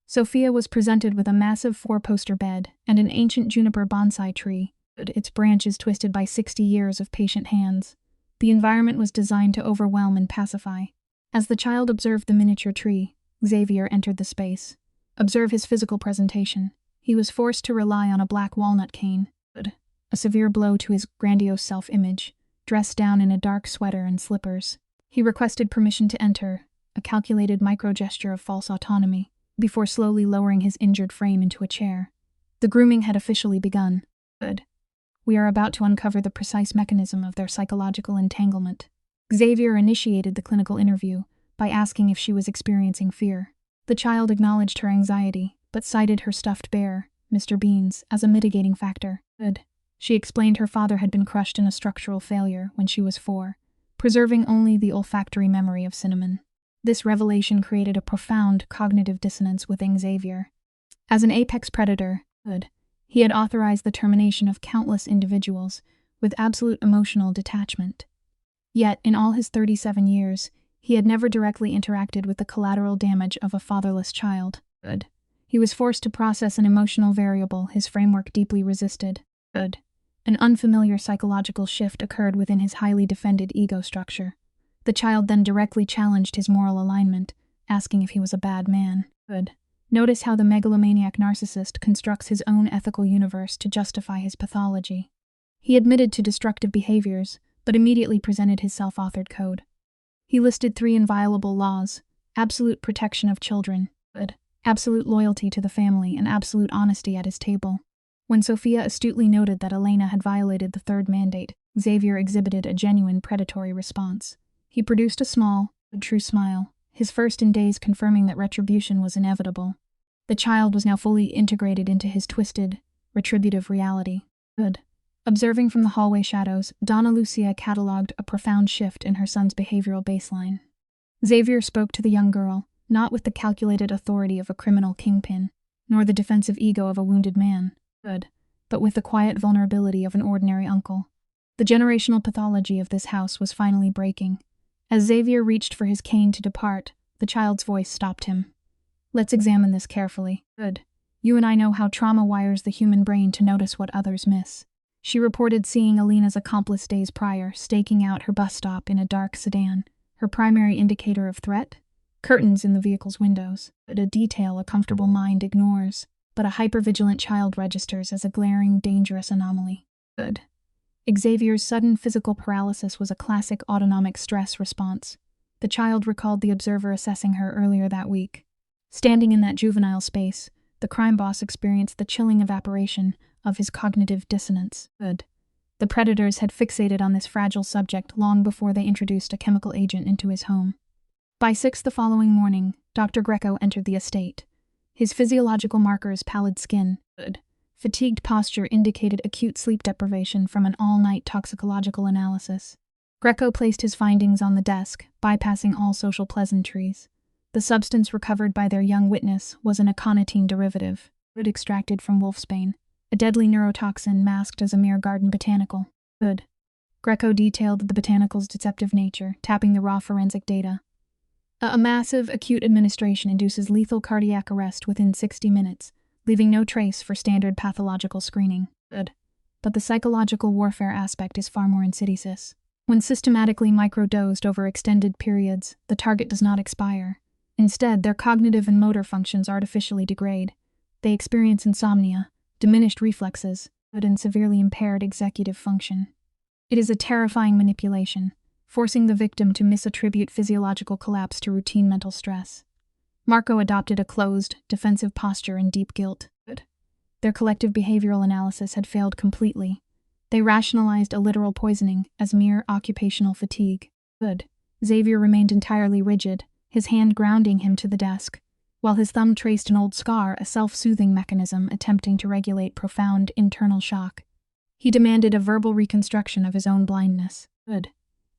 Sophia was presented with a massive 4-poster bed and an ancient juniper bonsai tree, its branches twisted by 60 years of patient hands. The environment was designed to overwhelm and pacify. As the child observed the miniature tree, Xavier entered the space. Observe his physical presentation. He was forced to rely on a black walnut cane, a severe blow to his grandiose self-image, dressed down in a dark sweater and slippers. He requested permission to enter, a calculated micro-gesture of false autonomy, before slowly lowering his injured frame into a chair. The grooming had officially begun. We are about to uncover the precise mechanism of their psychological entanglement. Xavier initiated the clinical interview by asking if she was experiencing fear. The child acknowledged her anxiety, but cited her stuffed bear, Mr. Beans, as a mitigating factor. She explained her father had been crushed in a structural failure when she was 4, preserving only the olfactory memory of cinnamon. This revelation created a profound cognitive dissonance within Xavier. As an apex predator, he had authorized the termination of countless individuals with absolute emotional detachment. Yet, in all his 37 years, he had never directly interacted with the collateral damage of a fatherless child. He was forced to process an emotional variable his framework deeply resisted. An unfamiliar psychological shift occurred within his highly defended ego structure. The child then directly challenged his moral alignment, asking if he was a bad man. Notice how the megalomaniac narcissist constructs his own ethical universe to justify his pathology. He admitted to destructive behaviors, but immediately presented his self-authored code. He listed 3 inviolable laws: absolute protection of children, absolute loyalty to the family, and absolute honesty at his table. When Sophia astutely noted that Elena had violated the 3rd mandate, Xavier exhibited a genuine predatory response. He produced a small, but true smile, his first in days confirming that retribution was inevitable. The child was now fully integrated into his twisted, retributive reality. Good. Observing from the hallway shadows, Donna Lucia catalogued a profound shift in her son's behavioral baseline. Xavier spoke to the young girl, not with the calculated authority of a criminal kingpin, nor the defensive ego of a wounded man, good, but with the quiet vulnerability of an ordinary uncle. The generational pathology of this house was finally breaking. As Xavier reached for his cane to depart, the child's voice stopped him. Let's examine this carefully. Good. You and I know how trauma wires the human brain to notice what others miss. She reported seeing Alina's accomplice days prior, staking out her bus stop in a dark sedan, her primary indicator of threat? Curtains in the vehicle's windows, a detail a comfortable mind ignores, but a hypervigilant child registers as a glaring, dangerous anomaly. Good. Xavier's sudden physical paralysis was a classic autonomic stress response. The child recalled the observer assessing her earlier that week. Standing in that juvenile space, the crime boss experienced the chilling evaporation of his cognitive dissonance. Good. The predators had fixated on this fragile subject long before they introduced a chemical agent into his home. By 6 the following morning, Dr. Greco entered the estate. His physiological markers, pallid skin, good. Fatigued posture indicated acute sleep deprivation from an all-night toxicological analysis. Greco placed his findings on the desk, bypassing all social pleasantries. The substance recovered by their young witness was an aconitine derivative, extracted from wolfsbane, a deadly neurotoxin masked as a mere garden botanical. Good. Greco detailed the botanical's deceptive nature, tapping the raw forensic data. A massive, acute administration induces lethal cardiac arrest within 60 minutes, leaving no trace for standard pathological screening. Good. But the psychological warfare aspect is far more insidious. When systematically microdosed over extended periods, the target does not expire. Instead, their cognitive and motor functions artificially degrade. They experience insomnia, diminished reflexes, and severely impaired executive function. It is a terrifying manipulation, forcing the victim to misattribute physiological collapse to routine mental stress. Marco adopted a closed, defensive posture in deep guilt. Their collective behavioral analysis had failed completely. They rationalized a literal poisoning as mere occupational fatigue. Good. Xavier remained entirely rigid, his hand grounding him to the desk, while his thumb traced an old scar, a self-soothing mechanism attempting to regulate profound internal shock. He demanded a verbal reconstruction of his own blindness. Good.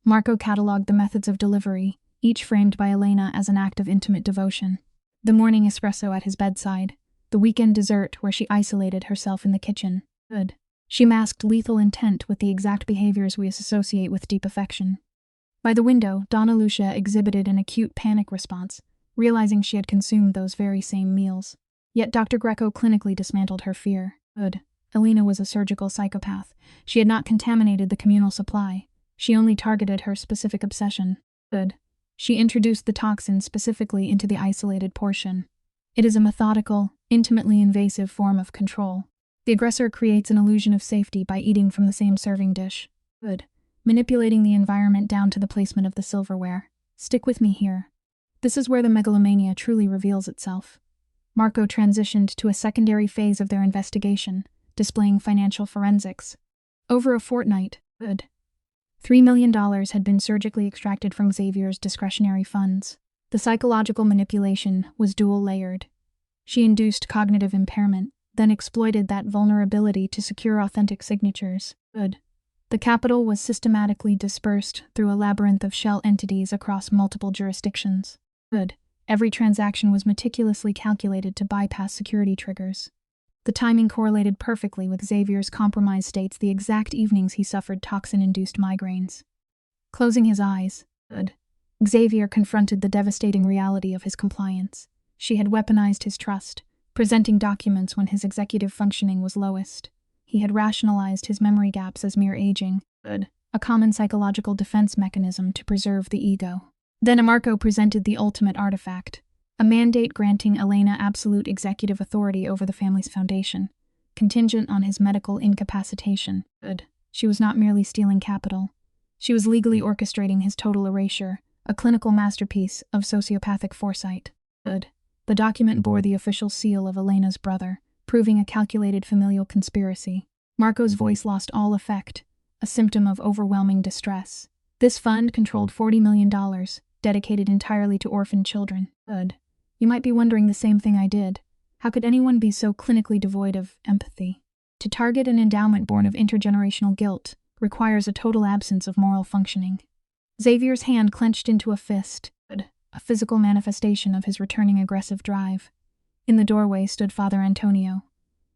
Marco catalogued the methods of delivery, each framed by Elena as an act of intimate devotion. The morning espresso at his bedside, the weekend dessert where she isolated herself in the kitchen. Good. She masked lethal intent with the exact behaviors we associate with deep affection. By the window, Donna Lucia exhibited an acute panic response, realizing she had consumed those very same meals. Yet Dr. Greco clinically dismantled her fear. Good. Elena was a surgical psychopath. She had not contaminated the communal supply. She only targeted her specific obsession. Good. She introduced the toxin specifically into the isolated portion. It is a methodical, intimately invasive form of control. The aggressor creates an illusion of safety by eating from the same serving dish. Good. Manipulating the environment down to the placement of the silverware. Stick with me here. This is where the megalomania truly reveals itself. Marco transitioned to a secondary phase of their investigation, displaying financial forensics. Over a fortnight, good. $3 million had been surgically extracted from Xavier's discretionary funds. The psychological manipulation was dual-layered. She induced cognitive impairment, then exploited that vulnerability to secure authentic signatures. Good. The capital was systematically dispersed through a labyrinth of shell entities across multiple jurisdictions. Good. Every transaction was meticulously calculated to bypass security triggers. The timing correlated perfectly with Xavier's compromised states the exact evenings he suffered toxin-induced migraines. Closing his eyes, good. Xavier confronted the devastating reality of his compliance. She had weaponized his trust, presenting documents when his executive functioning was lowest. He had rationalized his memory gaps as mere aging, good. A common psychological defense mechanism to preserve the ego. Then Marco presented the ultimate artifact, a mandate granting Elena absolute executive authority over the family's foundation, contingent on his medical incapacitation. Good. She was not merely stealing capital. She was legally orchestrating his total erasure, a clinical masterpiece of sociopathic foresight. Good. The document bore the official seal of Elena's brother, proving a calculated familial conspiracy. Marco's voice lost all effect, a symptom of overwhelming distress. This fund controlled $40 million, dedicated entirely to orphan children. Good. You might be wondering the same thing I did. How could anyone be so clinically devoid of empathy? To target an endowment born of intergenerational guilt requires a total absence of moral functioning. Xavier's hand clenched into a fist, a physical manifestation of his returning aggressive drive. In the doorway stood Father Antonio.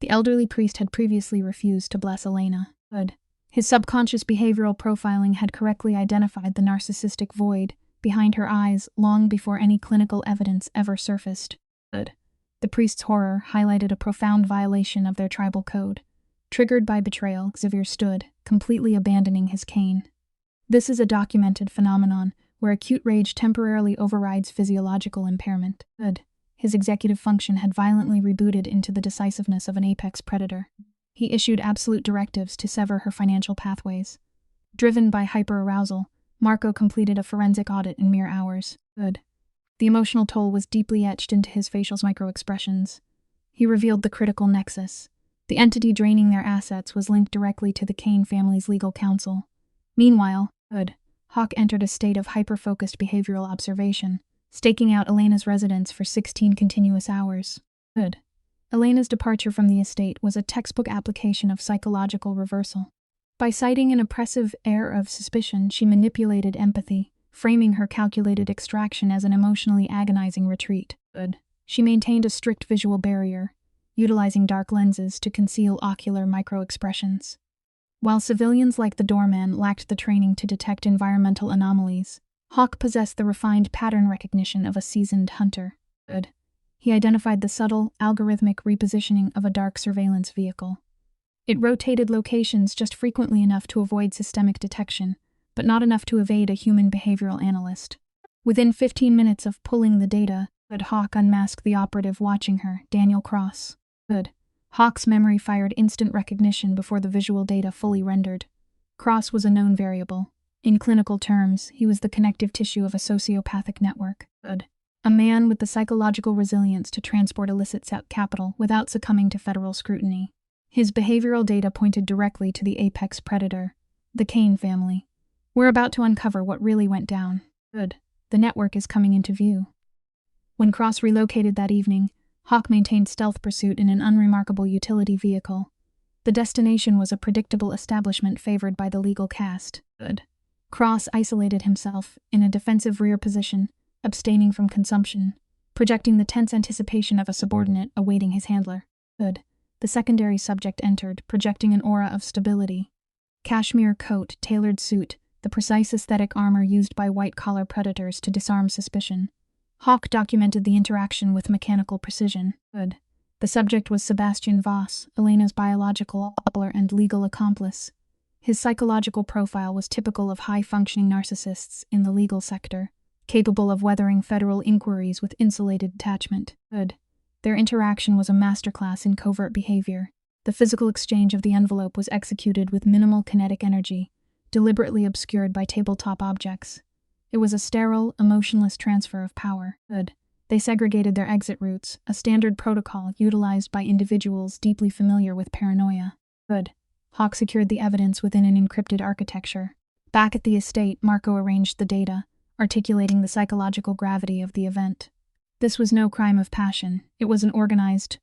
The elderly priest had previously refused to bless Elena. His subconscious behavioral profiling had correctly identified the narcissistic void behind her eyes long before any clinical evidence ever surfaced. The priest's horror highlighted a profound violation of their tribal code. Triggered by betrayal, Xavier stood, completely abandoning his cane. This is a documented phenomenon where acute rage temporarily overrides physiological impairment. His executive function had violently rebooted into the decisiveness of an apex predator. He issued absolute directives to sever her financial pathways. Driven by hyperarousal, Marco completed a forensic audit in mere hours. The emotional toll was deeply etched into his facial microexpressions. He revealed the critical nexus. The entity draining their assets was linked directly to the Kane family's legal counsel. Meanwhile, Hawk entered a state of hyper-focused behavioral observation, staking out Elena's residence for 16 continuous hours. Elena's departure from the estate was a textbook application of psychological reversal. By citing an oppressive air of suspicion, she manipulated empathy, framing her calculated extraction as an emotionally agonizing retreat. She maintained a strict visual barrier, utilizing dark lenses to conceal ocular microexpressions. While civilians like the doorman lacked the training to detect environmental anomalies, Hawk possessed the refined pattern recognition of a seasoned hunter. He identified the subtle, algorithmic repositioning of a dark surveillance vehicle. It rotated locations just frequently enough to avoid systemic detection, but not enough to evade a human behavioral analyst. Within 15 minutes of pulling the data, Hawk unmasked the operative watching her, Daniel Cross. Hawk's memory fired instant recognition before the visual data fully rendered. Cross was a known variable. In clinical terms, he was the connective tissue of a sociopathic network. A man with the psychological resilience to transport illicit capital without succumbing to federal scrutiny. His behavioral data pointed directly to the apex predator, the Kane family. We're about to uncover what really went down. The network is coming into view. When Cross relocated that evening, Hawk maintained stealth pursuit in an unremarkable utility vehicle. The destination was a predictable establishment favored by the legal caste. Cross isolated himself in a defensive rear position, abstaining from consumption, projecting the tense anticipation of a subordinate awaiting his handler. The secondary subject entered, projecting an aura of stability. Cashmere coat, tailored suit, the precise aesthetic armor used by white-collar predators to disarm suspicion. Hawk documented the interaction with mechanical precision. The subject was Sebastian Voss, Elena's biological coupler and legal accomplice. His psychological profile was typical of high-functioning narcissists in the legal sector, capable of weathering federal inquiries with insulated detachment. Their interaction was a masterclass in covert behavior. The physical exchange of the envelope was executed with minimal kinetic energy, deliberately obscured by tabletop objects. It was a sterile, emotionless transfer of power. They segregated their exit routes, a standard protocol utilized by individuals deeply familiar with paranoia. Hawk secured the evidence within an encrypted architecture. Back at the estate, Marco arranged the data, articulating the psychological gravity of the event. This was no crime of passion. It was an organized,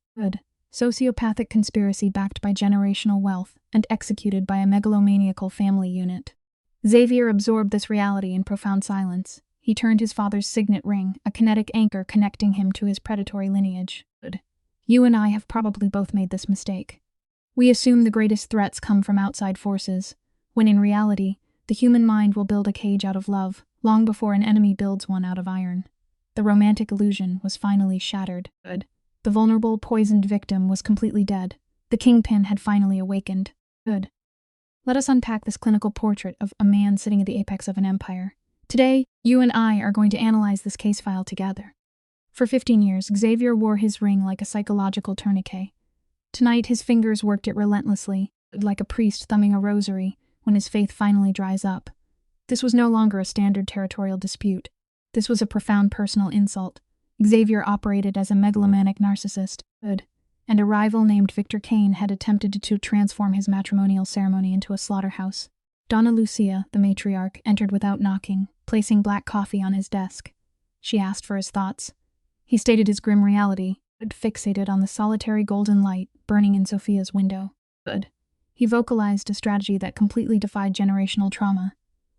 sociopathic conspiracy backed by generational wealth and executed by a megalomaniacal family unit. Xavier absorbed this reality in profound silence. He turned his father's signet ring, a kinetic anchor connecting him to his predatory lineage. You and I have probably both made this mistake. We assume the greatest threats come from outside forces, when in reality, the human mind will build a cage out of love, long before an enemy builds one out of iron. The romantic illusion was finally shattered. The vulnerable, poisoned victim was completely dead. The kingpin had finally awakened. Let us unpack this clinical portrait of a man sitting at the apex of an empire. Today, you and I are going to analyze this case file together. For 15 years, Xavier wore his ring like a psychological tourniquet. Tonight, his fingers worked it relentlessly, like a priest thumbing a rosary when his faith finally dries up. This was no longer a standard territorial dispute. This was a profound personal insult. Xavier operated as a megalomaniac narcissist, and a rival named Victor Kane had attempted to transform his matrimonial ceremony into a slaughterhouse. Donna Lucia, the matriarch, entered without knocking, placing black coffee on his desk. She asked for his thoughts. He stated his grim reality, fixated on the solitary golden light burning in Sophia's window. Good. He vocalized a strategy that completely defied generational trauma.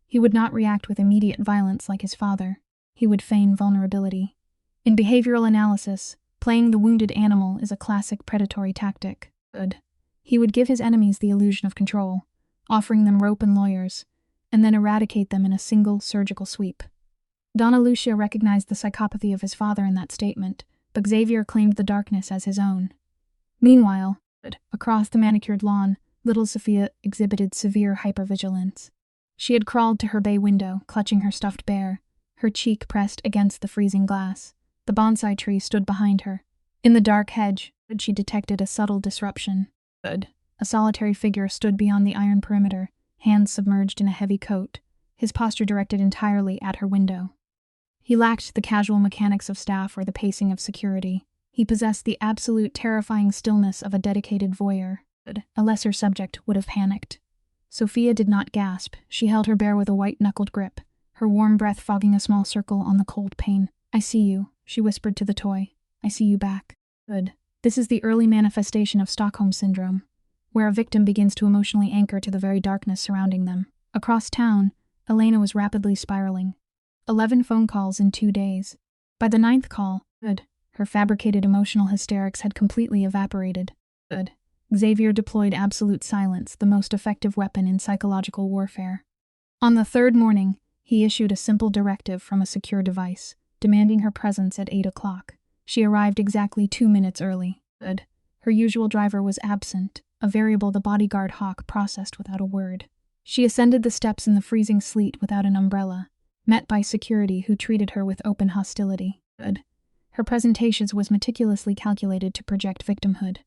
He would not react with immediate violence like his father. He would feign vulnerability. In behavioral analysis, playing the wounded animal is a classic predatory tactic. Good. He would give his enemies the illusion of control, offering them rope and lawyers, and then eradicate them in a single surgical sweep. Donna Lucia recognized the psychopathy of his father in that statement, but Xavier claimed the darkness as his own. Meanwhile, across the manicured lawn, little Sophia exhibited severe hypervigilance. She had crawled to her bay window, clutching her stuffed bear, her cheek pressed against the freezing glass. The bonsai tree stood behind her. In the dark hedge, she detected a subtle disruption. A solitary figure stood beyond the iron perimeter, hands submerged in a heavy coat, his posture directed entirely at her window. He lacked the casual mechanics of staff or the pacing of security. He possessed the absolute terrifying stillness of a dedicated voyeur. A lesser subject would have panicked. Sophia did not gasp. She held her bear with a white-knuckled grip, her warm breath fogging a small circle on the cold pane. "I see you," she whispered to the toy. "I see you back." Good. This is the early manifestation of Stockholm Syndrome, where a victim begins to emotionally anchor to the very darkness surrounding them. Across town, Elena was rapidly spiraling. 11 phone calls in 2 days. By the 9th call, her fabricated emotional hysterics had completely evaporated. Xavier deployed absolute silence, the most effective weapon in psychological warfare. On the 3rd morning, he issued a simple directive from a secure device, demanding her presence at 8 o'clock. She arrived exactly 2 minutes early. Her usual driver was absent, a variable the bodyguard Hawk processed without a word. She ascended the steps in the freezing sleet without an umbrella, met by security who treated her with open hostility. Her presentation was meticulously calculated to project victimhood.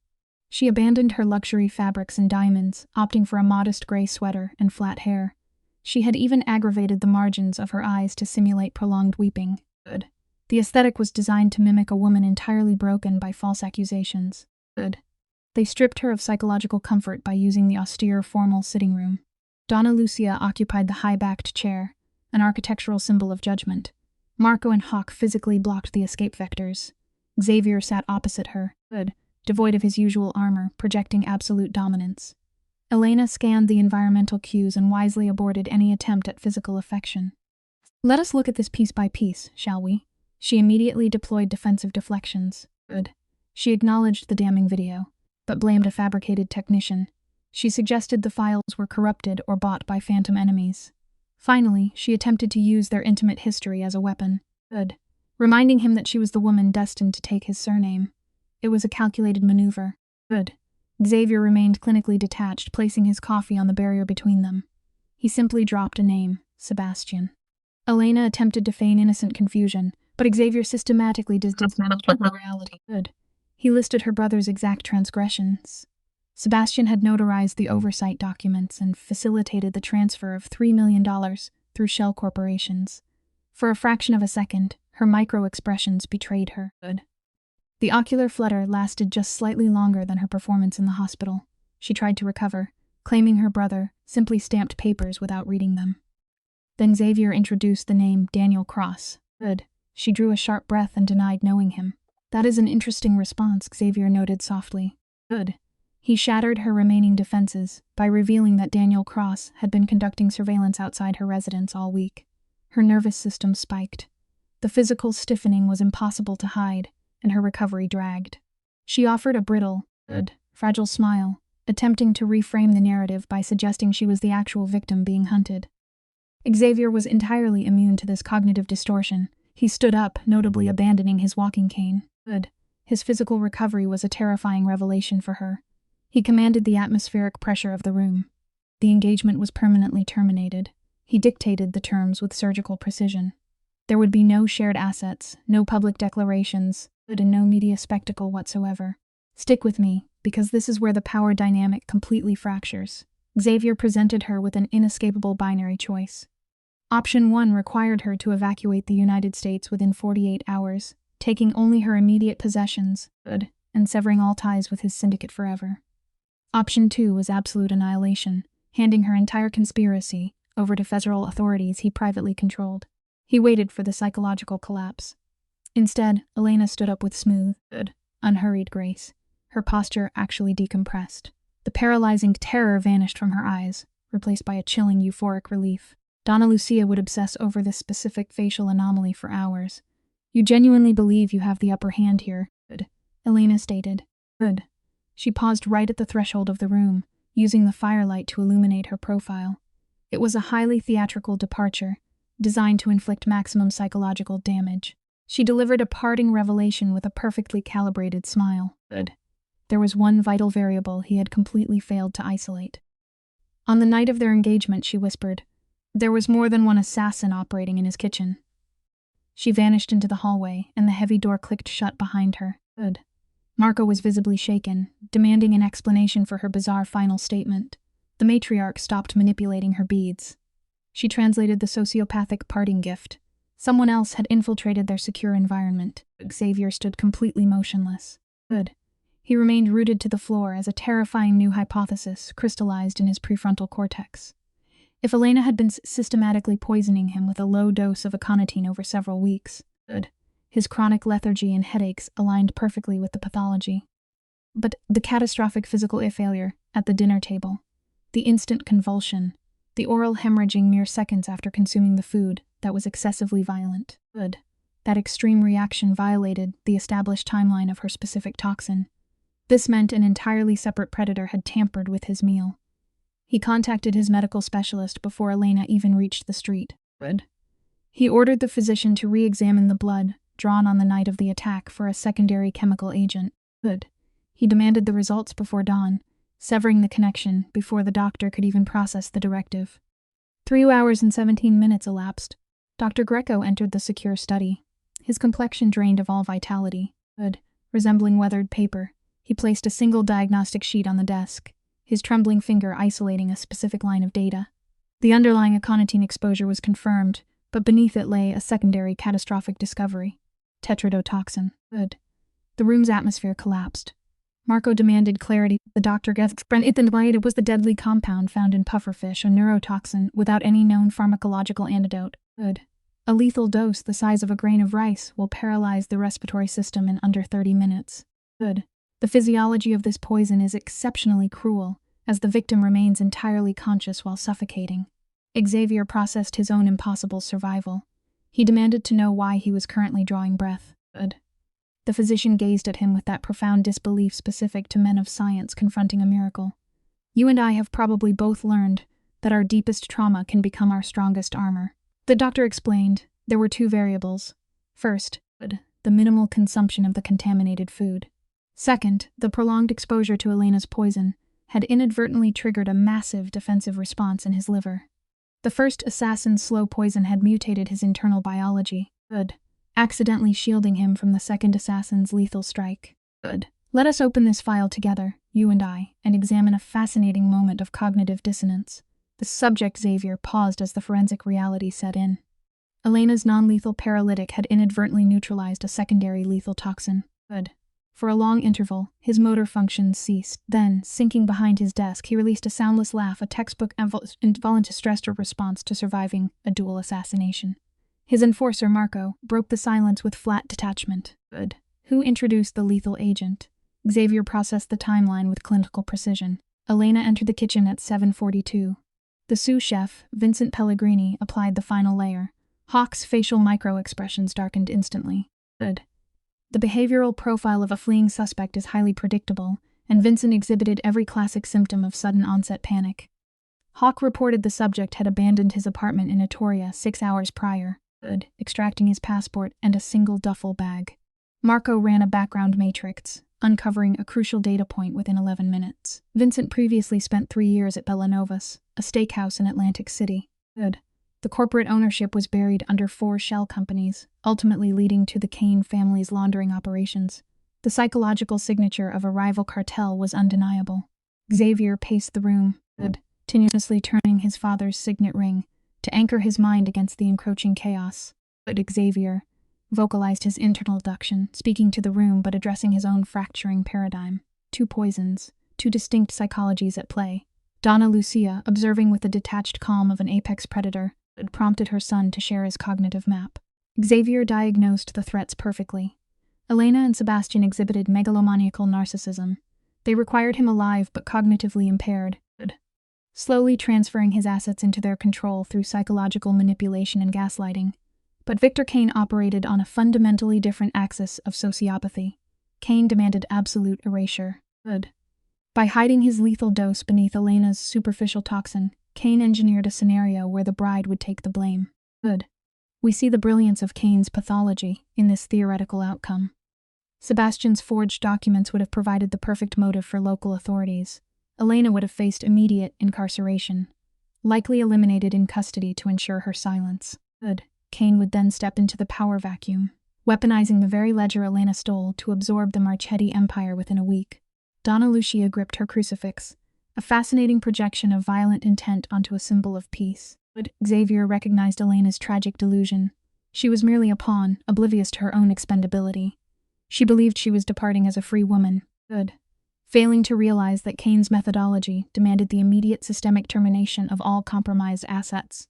She abandoned her luxury fabrics and diamonds, opting for a modest gray sweater and flat hair. She had even aggravated the margins of her eyes to simulate prolonged weeping. The aesthetic was designed to mimic a woman entirely broken by false accusations. They stripped her of psychological comfort by using the austere, formal sitting room. Donna Lucia occupied the high-backed chair, an architectural symbol of judgment. Marco and Hawk physically blocked the escape vectors. Xavier sat opposite her, devoid of his usual armor, projecting absolute dominance. Elena scanned the environmental cues and wisely aborted any attempt at physical affection. "Let us look at this piece by piece, shall we?" She immediately deployed defensive deflections. She acknowledged the damning video, but blamed a fabricated technician. She suggested the files were corrupted or bought by phantom enemies. Finally, she attempted to use their intimate history as a weapon. Reminding him that she was the woman destined to take his surname. It was a calculated maneuver. Xavier remained clinically detached, placing his coffee on the barrier between them. He simply dropped a name, Sebastian. Elena attempted to feign innocent confusion, but Xavier systematically distanced from reality. He listed her brother's exact transgressions. Sebastian had notarized the oversight documents and facilitated the transfer of $3 million through shell corporations. For a fraction of a second, her micro-expressions betrayed her. The ocular flutter lasted just slightly longer than her performance in the hospital. She tried to recover, claiming her brother simply stamped papers without reading them. Then Xavier introduced the name Daniel Cross. She drew a sharp breath and denied knowing him. "That is an interesting response," Xavier noted softly. He shattered her remaining defenses by revealing that Daniel Cross had been conducting surveillance outside her residence all week. Her nervous system spiked. The physical stiffening was impossible to hide, and her recovery dragged. She offered a brittle, fragile smile, attempting to reframe the narrative by suggesting she was the actual victim being hunted. Xavier was entirely immune to this cognitive distortion. He stood up, notably abandoning his walking cane. His physical recovery was a terrifying revelation for her. He commanded the atmospheric pressure of the room. The engagement was permanently terminated. He dictated the terms with surgical precision. There would be no shared assets, no public declarations, and no media spectacle whatsoever. "Stick with me, because this is where the power dynamic completely fractures." Xavier presented her with an inescapable binary choice. Option 1 required her to evacuate the United States within 48 hours, taking only her immediate possessions, and severing all ties with his syndicate forever. Option 2 was absolute annihilation, handing her entire conspiracy over to federal authorities he privately controlled. He waited for the psychological collapse. Instead, Elena stood up with smooth, unhurried grace, her posture actually decompressed. The paralyzing terror vanished from her eyes, replaced by a chilling euphoric relief. Donna Lucia would obsess over this specific facial anomaly for hours. "You genuinely believe you have the upper hand here?" "Good," Elena stated. "Good." She paused right at the threshold of the room, using the firelight to illuminate her profile. It was a highly theatrical departure, designed to inflict maximum psychological damage. She delivered a parting revelation with a perfectly calibrated smile. "Good." There was one vital variable he had completely failed to isolate. On the night of their engagement, she whispered, there was more than one assassin operating in his kitchen. She vanished into the hallway, and the heavy door clicked shut behind her. "Good." Marco was visibly shaken, demanding an explanation for her bizarre final statement. The matriarch stopped manipulating her beads. She translated the sociopathic parting gift. Someone else had infiltrated their secure environment. Xavier stood completely motionless. "Good." He remained rooted to the floor as a terrifying new hypothesis crystallized in his prefrontal cortex. If Elena had been systematically poisoning him with a low dose of aconitine over several weeks, good. His chronic lethargy and headaches aligned perfectly with the pathology. But the catastrophic physical failure at the dinner table, the instant convulsion, the oral hemorrhaging mere seconds after consuming the food that was excessively violent, good. That extreme reaction violated the established timeline of her specific toxin. This meant an entirely separate predator had tampered with his meal. He contacted his medical specialist before Elena even reached the street. Good. He ordered the physician to re-examine the blood drawn on the night of the attack for a secondary chemical agent. Good. He demanded the results before dawn, severing the connection before the doctor could even process the directive. 3 hours and 17 minutes elapsed. Dr. Greco entered the secure study. His complexion drained of all vitality. Good. Resembling weathered paper, he placed a single diagnostic sheet on the desk, his trembling finger isolating a specific line of data. The underlying aconitine exposure was confirmed, but beneath it lay a secondary catastrophic discovery. Tetrodotoxin. Good. The room's atmosphere collapsed. Marco demanded clarity. The doctor explained it was the deadly compound found in pufferfish, a neurotoxin without any known pharmacological antidote. Good. A lethal dose the size of a grain of rice will paralyze the respiratory system in under 30 minutes. Good. The physiology of this poison is exceptionally cruel, as the victim remains entirely conscious while suffocating. Xavier processed his own impossible survival. He demanded to know why he was currently drawing breath. Good. The physician gazed at him with that profound disbelief specific to men of science confronting a miracle. "You and I have probably both learned that our deepest trauma can become our strongest armor." The doctor explained there were 2 variables. First, the minimal consumption of the contaminated food. Second, the prolonged exposure to Elena's poison had inadvertently triggered a massive defensive response in his liver. The first assassin's slow poison had mutated his internal biology. Good. Accidentally shielding him from the second assassin's lethal strike. Good. Let us open this file together, you and I, and examine a fascinating moment of cognitive dissonance. The subject Xavier paused as the forensic reality set in. Elena's non-lethal paralytic had inadvertently neutralized a secondary lethal toxin. Good. For a long interval, his motor functions ceased. Then, sinking behind his desk, he released a soundless laugh, a textbook involuntary stress response to surviving a dual assassination. His enforcer, Marco, broke the silence with flat detachment. Good. Who introduced the lethal agent? Xavier processed the timeline with clinical precision. Elena entered the kitchen at 7:42. The sous chef, Vincent Pellegrini, applied the final layer. Hawk's facial micro-expressions darkened instantly. Good. The behavioral profile of a fleeing suspect is highly predictable, and Vincent exhibited every classic symptom of sudden onset panic. Hawk reported the subject had abandoned his apartment in Etruria 6 hours prior, extracting his passport and a single duffel bag. Marco ran a background matrix, uncovering a crucial data point within 11 minutes. Vincent previously spent 3 years at Bellanovas, a steakhouse in Atlantic City. The corporate ownership was buried under 4 shell companies, ultimately leading to the Kane family's laundering operations. The psychological signature of a rival cartel was undeniable. Xavier paced the room, continuously turning his father's signet ring to anchor his mind against the encroaching chaos. But Xavier vocalized his internal duction, speaking to the room but addressing his own fracturing paradigm. 2 poisons, 2 distinct psychologies at play. Donna Lucia, observing with the detached calm of an apex predator, had prompted her son to share his cognitive map. Xavier diagnosed the threats perfectly. Elena and Sebastian exhibited megalomaniacal narcissism, They required him alive but cognitively impaired, slowly transferring his assets into their control through psychological manipulation and gaslighting. But Victor Kane operated on a fundamentally different axis of sociopathy. Kane demanded absolute erasure. By hiding his lethal dose beneath Elena's superficial toxin, Kane engineered a scenario where the bride would take the blame. We see the brilliance of Kane's pathology in this theoretical outcome. Sebastian's forged documents would have provided the perfect motive for local authorities. Elena would have faced immediate incarceration, likely eliminated in custody to ensure her silence. Kane would then step into the power vacuum, weaponizing the very ledger Elena stole to absorb the Marchetti empire within a week. Donna Lucia gripped her crucifix, a fascinating projection of violent intent onto a symbol of peace. Xavier recognized Elena's tragic delusion. She was merely a pawn, oblivious to her own expendability. She believed she was departing as a free woman. Failing to realize that Kane's methodology demanded the immediate systemic termination of all compromised assets.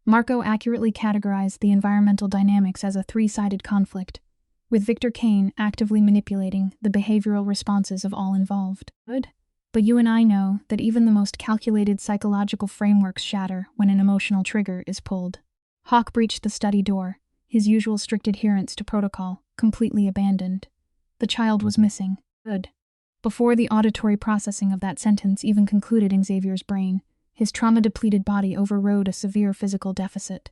Marco accurately categorized the environmental dynamics as a three-sided conflict, with Victor Kane actively manipulating the behavioral responses of all involved. But you and I know that even the most calculated psychological frameworks shatter when an emotional trigger is pulled. Hawk breached the study door, his usual strict adherence to protocol completely abandoned. The child was missing. Before the auditory processing of that sentence even concluded in Xavier's brain, his trauma-depleted body overrode a severe physical deficit.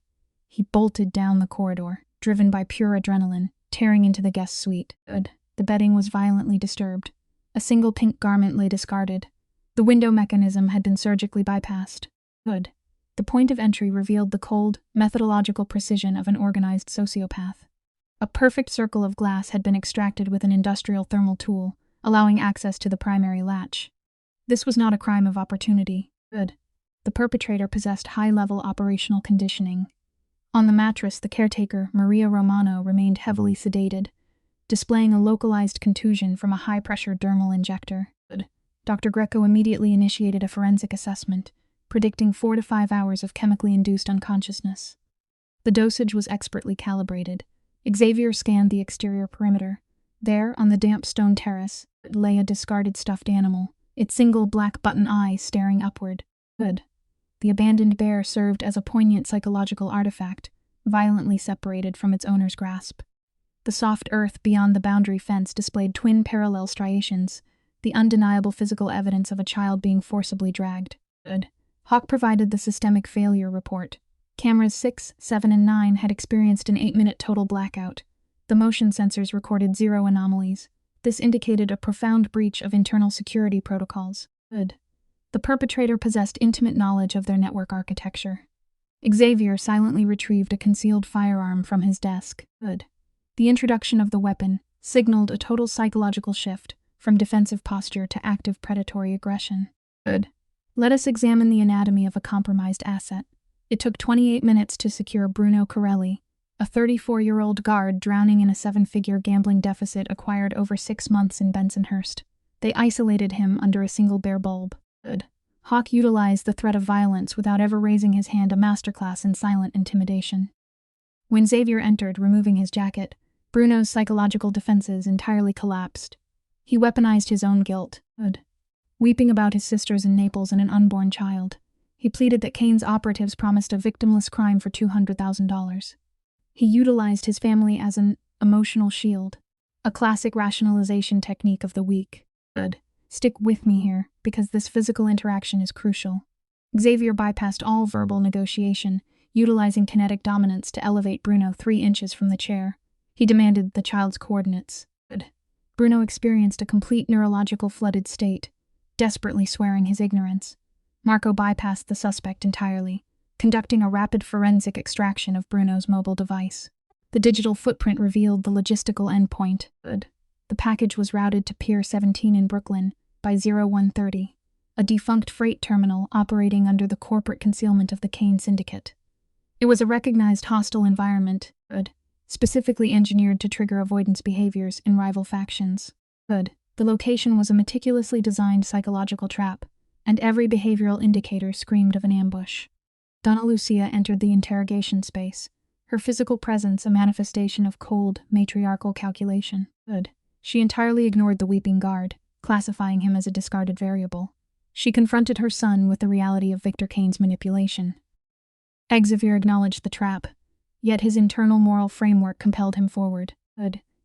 He bolted down the corridor, driven by pure adrenaline, tearing into the guest suite. The bedding was violently disturbed. A single pink garment lay discarded. The window mechanism had been surgically bypassed. The point of entry revealed the cold, methodological precision of an organized sociopath. A perfect circle of glass had been extracted with an industrial thermal tool, allowing access to the primary latch. This was not a crime of opportunity. The perpetrator possessed high-level operational conditioning. On the mattress, the caretaker, Maria Romano, remained heavily sedated, displaying a localized contusion from a high-pressure dermal injector. Dr. Greco immediately initiated a forensic assessment, predicting 4 to 5 hours of chemically induced unconsciousness. The dosage was expertly calibrated. Xavier scanned the exterior perimeter. There, on the damp stone terrace, lay a discarded stuffed animal, its single black button eye staring upward. The abandoned bear served as a poignant psychological artifact, violently separated from its owner's grasp. The soft earth beyond the boundary fence displayed twin parallel striations, the undeniable physical evidence of a child being forcibly dragged. Hawk provided the systemic failure report. Cameras 6, 7, and 9 had experienced an 8-minute total blackout. The motion sensors recorded 0 anomalies. This indicated a profound breach of internal security protocols. The perpetrator possessed intimate knowledge of their network architecture. Xavier silently retrieved a concealed firearm from his desk. The introduction of the weapon signaled a total psychological shift from defensive posture to active predatory aggression. Let us examine the anatomy of a compromised asset. It took 28 minutes to secure Bruno Corelli, a 34-year-old guard drowning in a 7-figure gambling deficit acquired over 6 months in Bensonhurst. They isolated him under a single bare bulb. Hawk utilized the threat of violence without ever raising his hand, a masterclass in silent intimidation. When Xavier entered, removing his jacket, Bruno's psychological defenses entirely collapsed. He weaponized his own guilt. Weeping about his sisters in Naples and an unborn child, he pleaded that Kane's operatives promised a victimless crime for $200,000. He utilized his family as an emotional shield, a classic rationalization technique of the weak. Stick with me here, because this physical interaction is crucial. Xavier bypassed all verbal negotiation, utilizing kinetic dominance to elevate Bruno 3 inches from the chair. He demanded the child's coordinates. Bruno experienced a complete neurological flooded state, desperately swearing his ignorance. Marco bypassed the suspect entirely, conducting a rapid forensic extraction of Bruno's mobile device. The digital footprint revealed the logistical endpoint. The package was routed to Pier 17 in Brooklyn by 0130, a defunct freight terminal operating under the corporate concealment of the Kane Syndicate. It was a recognized hostile environment, specifically engineered to trigger avoidance behaviors in rival factions. The location was a meticulously designed psychological trap, and every behavioral indicator screamed of an ambush. Donna Lucia entered the interrogation space, her physical presence a manifestation of cold, matriarchal calculation. She entirely ignored the weeping guard, classifying him as a discarded variable. She confronted her son with the reality of Victor Kane's manipulation. Xavier acknowledged the trap, yet his internal moral framework compelled him forward.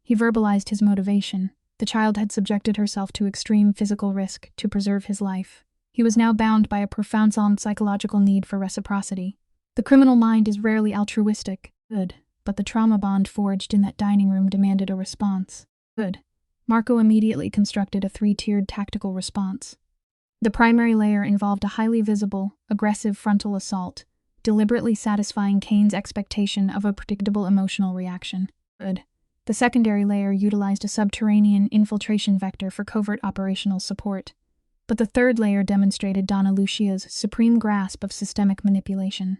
He verbalized his motivation. The child had subjected herself to extreme physical risk to preserve his life. He was now bound by a profound psychological need for reciprocity. The criminal mind is rarely altruistic, but the trauma bond forged in that dining room demanded a response. Marco immediately constructed a 3-tiered tactical response. The primary layer involved a highly visible, aggressive frontal assault, deliberately satisfying Kane's expectation of a predictable emotional reaction. The secondary layer utilized a subterranean infiltration vector for covert operational support, but the third layer demonstrated Donna Lucia's supreme grasp of systemic manipulation.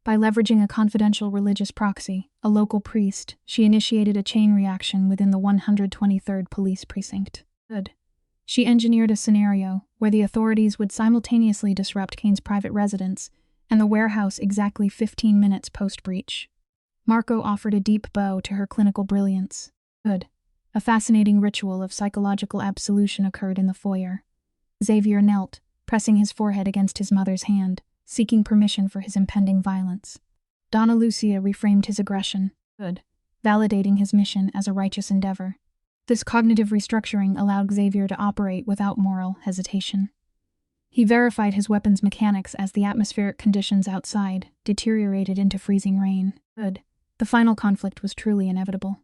By leveraging a confidential religious proxy, a local priest, she initiated a chain reaction within the 123rd Police Precinct. She engineered a scenario where the authorities would simultaneously disrupt Kane's private residence and the warehouse exactly 15 minutes post-breach. Marco offered a deep bow to her clinical brilliance. A fascinating ritual of psychological absolution occurred in the foyer. Xavier knelt, pressing his forehead against his mother's hand, seeking permission for his impending violence. Donna Lucia reframed his aggression, validating his mission as a righteous endeavor. This cognitive restructuring allowed Xavier to operate without moral hesitation. He verified his weapon's mechanics as the atmospheric conditions outside deteriorated into freezing rain. The final conflict was truly inevitable.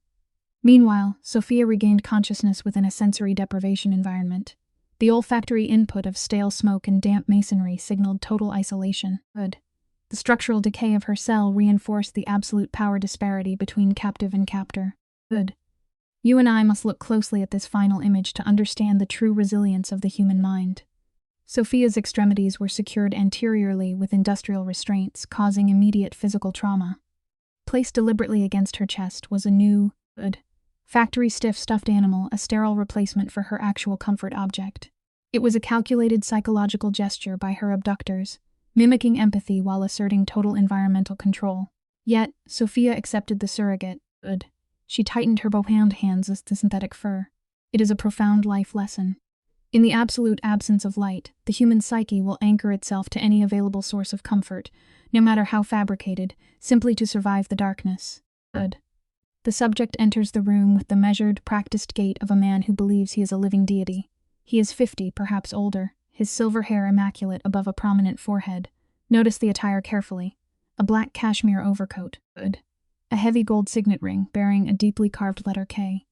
Meanwhile, Sophia regained consciousness within a sensory deprivation environment. The olfactory input of stale smoke and damp masonry signaled total isolation. The structural decay of her cell reinforced the absolute power disparity between captive and captor. You and I must look closely at this final image to understand the true resilience of the human mind. Sophia's extremities were secured anteriorly with industrial restraints, causing immediate physical trauma. Placed deliberately against her chest was a new, factory-stiff stuffed animal, a sterile replacement for her actual comfort object. It was a calculated psychological gesture by her abductors, mimicking empathy while asserting total environmental control. Yet, Sophia accepted the surrogate. She tightened her bound hands as the synthetic fur. It is a profound life lesson. In the absolute absence of light, the human psyche will anchor itself to any available source of comfort, no matter how fabricated, simply to survive the darkness. The subject enters the room with the measured, practiced gait of a man who believes he is a living deity. He is 50, perhaps older, his silver hair immaculate above a prominent forehead. Notice the attire carefully. A black cashmere overcoat. A heavy gold signet ring bearing a deeply carved letter K.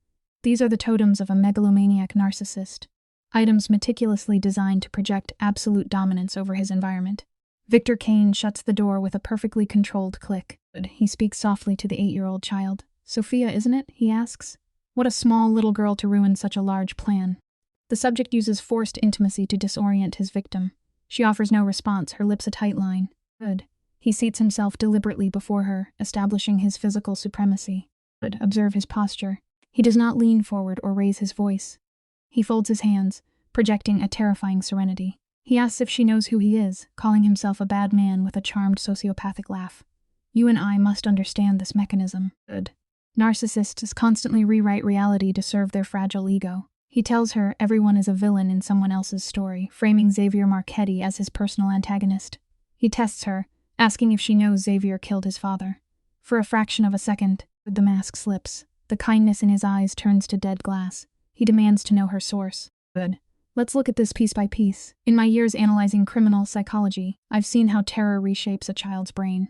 These are the totems of a megalomaniac narcissist. Items meticulously designed to project absolute dominance over his environment. Victor Kane shuts the door with a perfectly controlled click. He speaks softly to the 8-year-old child. Sophia, isn't it? He asks. What a small little girl to ruin such a large plan. The subject uses forced intimacy to disorient his victim. She offers no response, her lips a tight line. He seats himself deliberately before her, establishing his physical supremacy. Observe his posture. He does not lean forward or raise his voice. He folds his hands, projecting a terrifying serenity. He asks if she knows who he is, calling himself a bad man with a charmed sociopathic laugh. You and I must understand this mechanism. Narcissists constantly rewrite reality to serve their fragile ego. He tells her everyone is a villain in someone else's story, framing Xavier Marchetti as his personal antagonist. He tests her, asking if she knows Xavier killed his father. For a fraction of a second, the mask slips. The kindness in his eyes turns to dead glass. He demands to know her source. Let's look at this piece by piece. In my years analyzing criminal psychology, I've seen how terror reshapes a child's brain.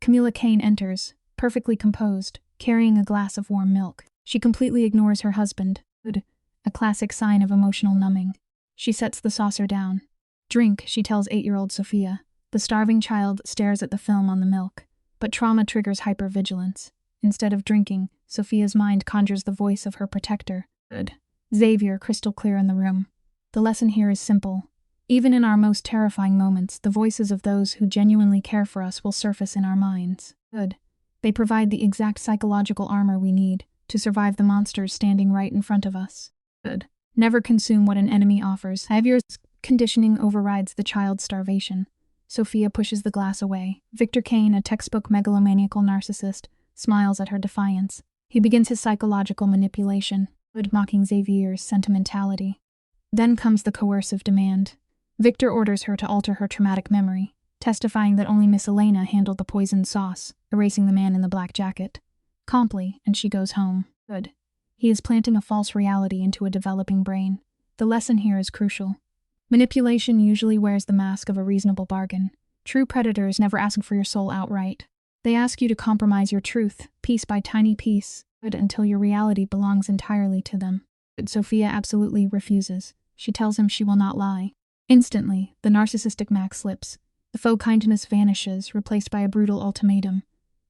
Camilla Kane enters, perfectly composed, carrying a glass of warm milk. She completely ignores her husband. A classic sign of emotional numbing. She sets the saucer down. Drink, she tells 8-year-old Sophia. The starving child stares at the film on the milk, but trauma triggers hypervigilance. Instead of drinking, Sophia's mind conjures the voice of her protector. Xavier, crystal clear in the room. The lesson here is simple. Even in our most terrifying moments, the voices of those who genuinely care for us will surface in our minds. They provide the exact psychological armor we need to survive the monsters standing right in front of us. Never consume what an enemy offers. Xavier's conditioning overrides the child's starvation. Sophia pushes the glass away. Victor Kane, a textbook megalomaniacal narcissist, smiles at her defiance. He begins his psychological manipulation, mocking Xavier's sentimentality. Then comes the coercive demand. Victor orders her to alter her traumatic memory, testifying that only Miss Elena handled the poisoned sauce, erasing the man in the black jacket. Calmly, and she goes home. Good. He is planting a false reality into a developing brain. The lesson here is crucial. Manipulation usually wears the mask of a reasonable bargain. True predators never ask for your soul outright. They ask you to compromise your truth, piece by tiny piece, until your reality belongs entirely to them. But Sophia absolutely refuses. She tells him she will not lie. Instantly, the narcissistic mask slips. The faux kindness vanishes, replaced by a brutal ultimatum.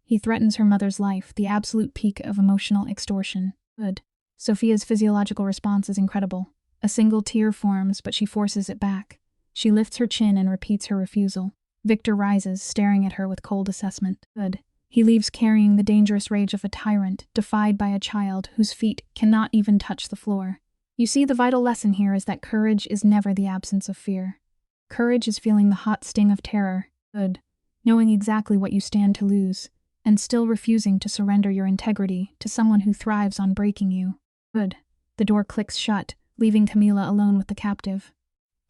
He threatens her mother's life, the absolute peak of emotional extortion. Good. Sophia's physiological response is incredible. A single tear forms, but she forces it back. She lifts her chin and repeats her refusal. Victor rises, staring at her with cold assessment. Good. He leaves carrying the dangerous rage of a tyrant, defied by a child whose feet cannot even touch the floor. You see, the vital lesson here is that courage is never the absence of fear. Courage is feeling the hot sting of terror. Good. Knowing exactly what you stand to lose, and still refusing to surrender your integrity to someone who thrives on breaking you. Good. The door clicks shut, leaving Camila alone with the captive.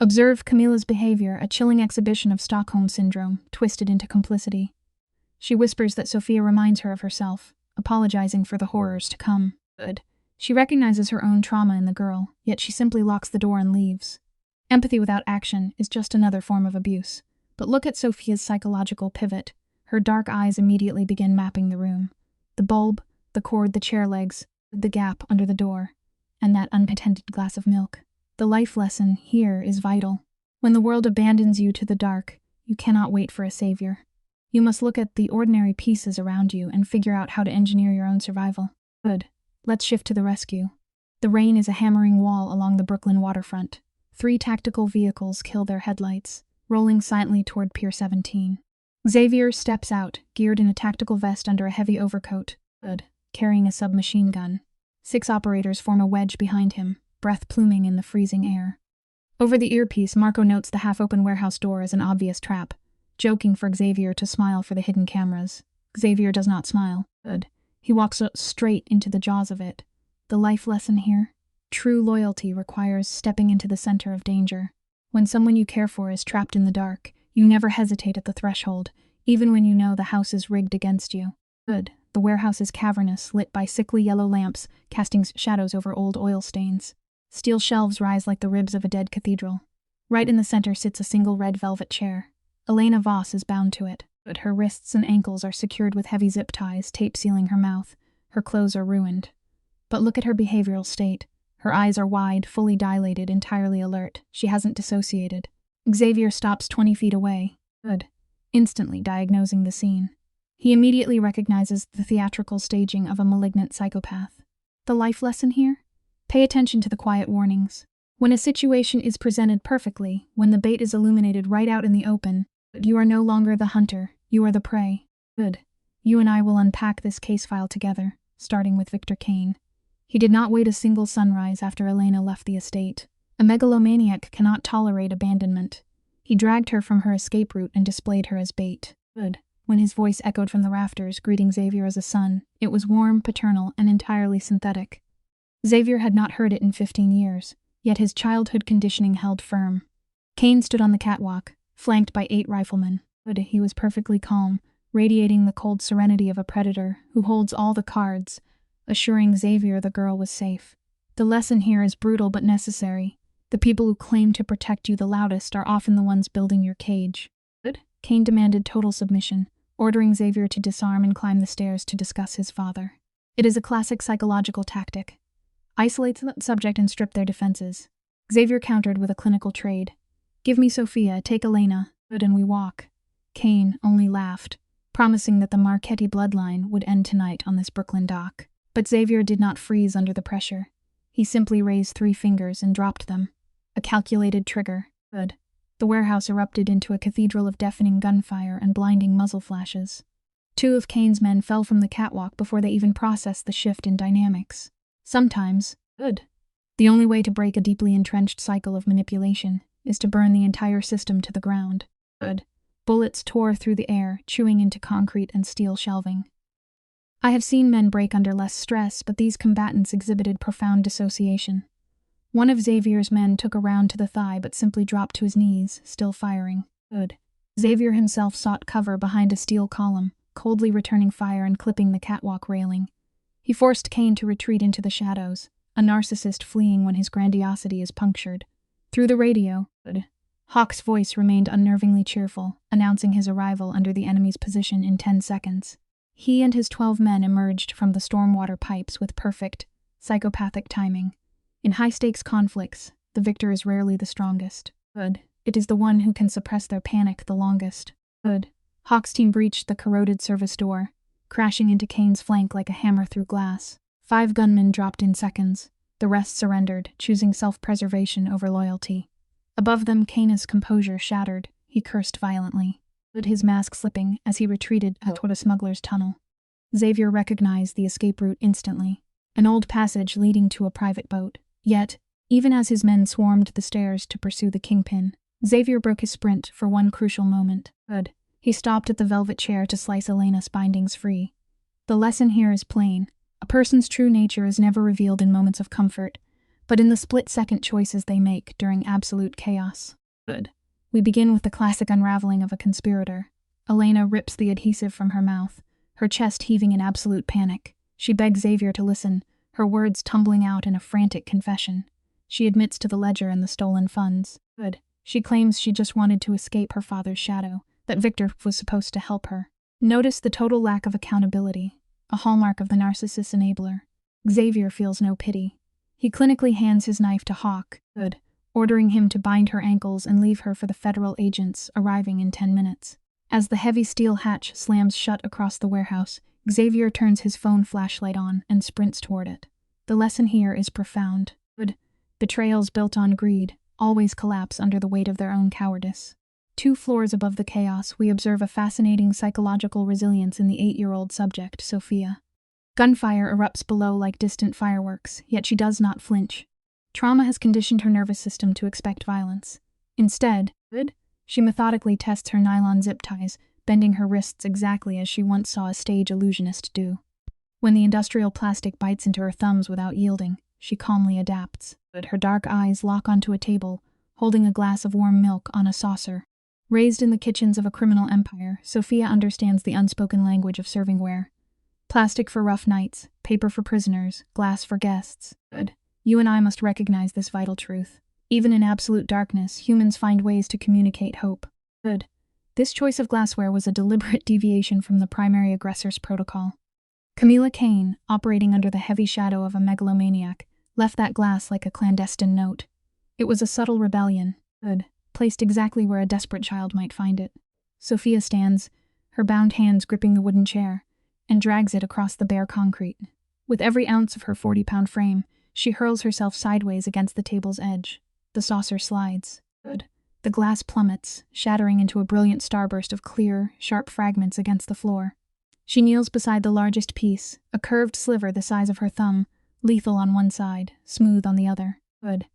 Observe Camila's behavior, a chilling exhibition of Stockholm Syndrome, twisted into complicity. She whispers that Sophia reminds her of herself, apologizing for the horrors to come. Good. She recognizes her own trauma in the girl, yet she simply locks the door and leaves. Empathy without action is just another form of abuse. But look at Sophia's psychological pivot. Her dark eyes immediately begin mapping the room. The bulb, the cord, the chair legs, the gap under the door, and that unattended glass of milk. The life lesson here is vital. When the world abandons you to the dark, you cannot wait for a savior. You must look at the ordinary pieces around you and figure out how to engineer your own survival. Good. Let's shift to the rescue. The rain is a hammering wall along the Brooklyn waterfront. 3 tactical vehicles kill their headlights, rolling silently toward Pier 17. Xavier steps out, geared in a tactical vest under a heavy overcoat. Good. Carrying a submachine gun. 6 operators form a wedge behind him, breath pluming in the freezing air. Over the earpiece, Marco notes the half-open warehouse door as an obvious trap, joking for Xavier to smile for the hidden cameras. Xavier does not smile. Good. He walks straight into the jaws of it. The life lesson here? True loyalty requires stepping into the center of danger. When someone you care for is trapped in the dark, you never hesitate at the threshold, even when you know the house is rigged against you. Good. The warehouse is cavernous, lit by sickly yellow lamps, casting shadows over old oil stains. Steel shelves rise like the ribs of a dead cathedral. Right in the center sits a single red velvet chair. Elena Voss is bound to it, but her wrists and ankles are secured with heavy zip ties, tape sealing her mouth. Her clothes are ruined. But look at her behavioral state. Her eyes are wide, fully dilated, entirely alert. She hasn't dissociated. Xavier stops 20 feet away. Good. Instantly diagnosing the scene. He immediately recognizes the theatrical staging of a malignant psychopath. The life lesson here? Pay attention to the quiet warnings. When a situation is presented perfectly, when the bait is illuminated right out in the open, you are no longer the hunter, you are the prey. Good. You and I will unpack this case file together, starting with Victor Kane. He did not wait a single sunrise after Elena left the estate. A megalomaniac cannot tolerate abandonment. He dragged her from her escape route and displayed her as bait. Good. When his voice echoed from the rafters, greeting Xavier as a son, it was warm, paternal, and entirely synthetic. Xavier had not heard it in 15 years, yet his childhood conditioning held firm. Kane stood on the catwalk, flanked by 8 riflemen. But he was perfectly calm, radiating the cold serenity of a predator who holds all the cards, assuring Xavier the girl was safe. The lesson here is brutal but necessary. The people who claim to protect you the loudest are often the ones building your cage. Good. Kane demanded total submission, ordering Xavier to disarm and climb the stairs to discuss his father. It is a classic psychological tactic. Isolate the subject and strip their defenses. Xavier countered with a clinical trade. Give me Sophia, take Elena, and we walk. Kane only laughed, promising that the Marchetti bloodline would end tonight on this Brooklyn dock. But Xavier did not freeze under the pressure. He simply raised 3 fingers and dropped them. A calculated trigger. Good. The warehouse erupted into a cathedral of deafening gunfire and blinding muzzle flashes. 2 of Kane's men fell from the catwalk before they even processed the shift in dynamics. Sometimes, good. The only way to break a deeply entrenched cycle of manipulation is to burn the entire system to the ground. Good. Bullets tore through the air, chewing into concrete and steel shelving. I have seen men break under less stress, but these combatants exhibited profound dissociation. One of Xavier's men took a round to the thigh but simply dropped to his knees, still firing. Good. Xavier himself sought cover behind a steel column, coldly returning fire and clipping the catwalk railing. He forced Kane to retreat into the shadows, a narcissist fleeing when his grandiosity is punctured. Through the radio, Hawk's voice remained unnervingly cheerful, announcing his arrival under the enemy's position in 10 seconds. He and his 12 men emerged from the stormwater pipes with perfect, psychopathic timing. In high-stakes conflicts, the victor is rarely the strongest. Good. It is the one who can suppress their panic the longest. Good. Hawk's team breached the corroded service door, crashing into Kane's flank like a hammer through glass. 5 gunmen dropped in seconds. The rest surrendered, choosing self-preservation over loyalty. Above them, Kane's composure shattered. He cursed violently, his mask slipping as he retreated toward a smuggler's tunnel. Xavier recognized the escape route instantly, an old passage leading to a private boat. Yet, even as his men swarmed the stairs to pursue the kingpin, Xavier broke his sprint for one crucial moment. Good. He stopped at the velvet chair to slice Elena's bindings free. The lesson here is plain. A person's true nature is never revealed in moments of comfort, but in the split-second choices they make during absolute chaos. Good. We begin with the classic unraveling of a conspirator. Elena rips the adhesive from her mouth, her chest heaving in absolute panic. She begs Xavier to listen, her words tumbling out in a frantic confession. She admits to the ledger and the stolen funds. Good. She claims she just wanted to escape her father's shadow, that Victor was supposed to help her. Notice the total lack of accountability, a hallmark of the narcissist's enabler. Xavier feels no pity. He clinically hands his knife to Hawk, Good, ordering him to bind her ankles and leave her for the federal agents arriving in 10 minutes. As the heavy steel hatch slams shut across the warehouse, Xavier turns his phone flashlight on and sprints toward it. The lesson here is profound. Good. Betrayals built on greed always collapse under the weight of their own cowardice. 2 floors above the chaos, we observe a fascinating psychological resilience in the 8-year-old subject, Sophia. Gunfire erupts below like distant fireworks, yet she does not flinch. Trauma has conditioned her nervous system to expect violence. Instead, she methodically tests her nylon zip ties, bending her wrists exactly as she once saw a stage illusionist do. When the industrial plastic bites into her thumbs without yielding, she calmly adapts. Her dark eyes lock onto a table, holding a glass of warm milk on a saucer. Raised in the kitchens of a criminal empire, Sophia understands the unspoken language of servingware. Plastic for rough nights, paper for prisoners, glass for guests. Good. You and I must recognize this vital truth. Even in absolute darkness, humans find ways to communicate hope. Good. This choice of glassware was a deliberate deviation from the primary aggressor's protocol. Camila Kane, operating under the heavy shadow of a megalomaniac, left that glass like a clandestine note. It was a subtle rebellion, Good, placed exactly where a desperate child might find it. Sophia stands, her bound hands gripping the wooden chair, and drags it across the bare concrete. With every ounce of her 40-pound frame, she hurls herself sideways against the table's edge. The saucer slides. Good. The glass plummets, shattering into a brilliant starburst of clear, sharp fragments against the floor. She kneels beside the largest piece, a curved sliver the size of her thumb, lethal on one side, smooth on the other. Good.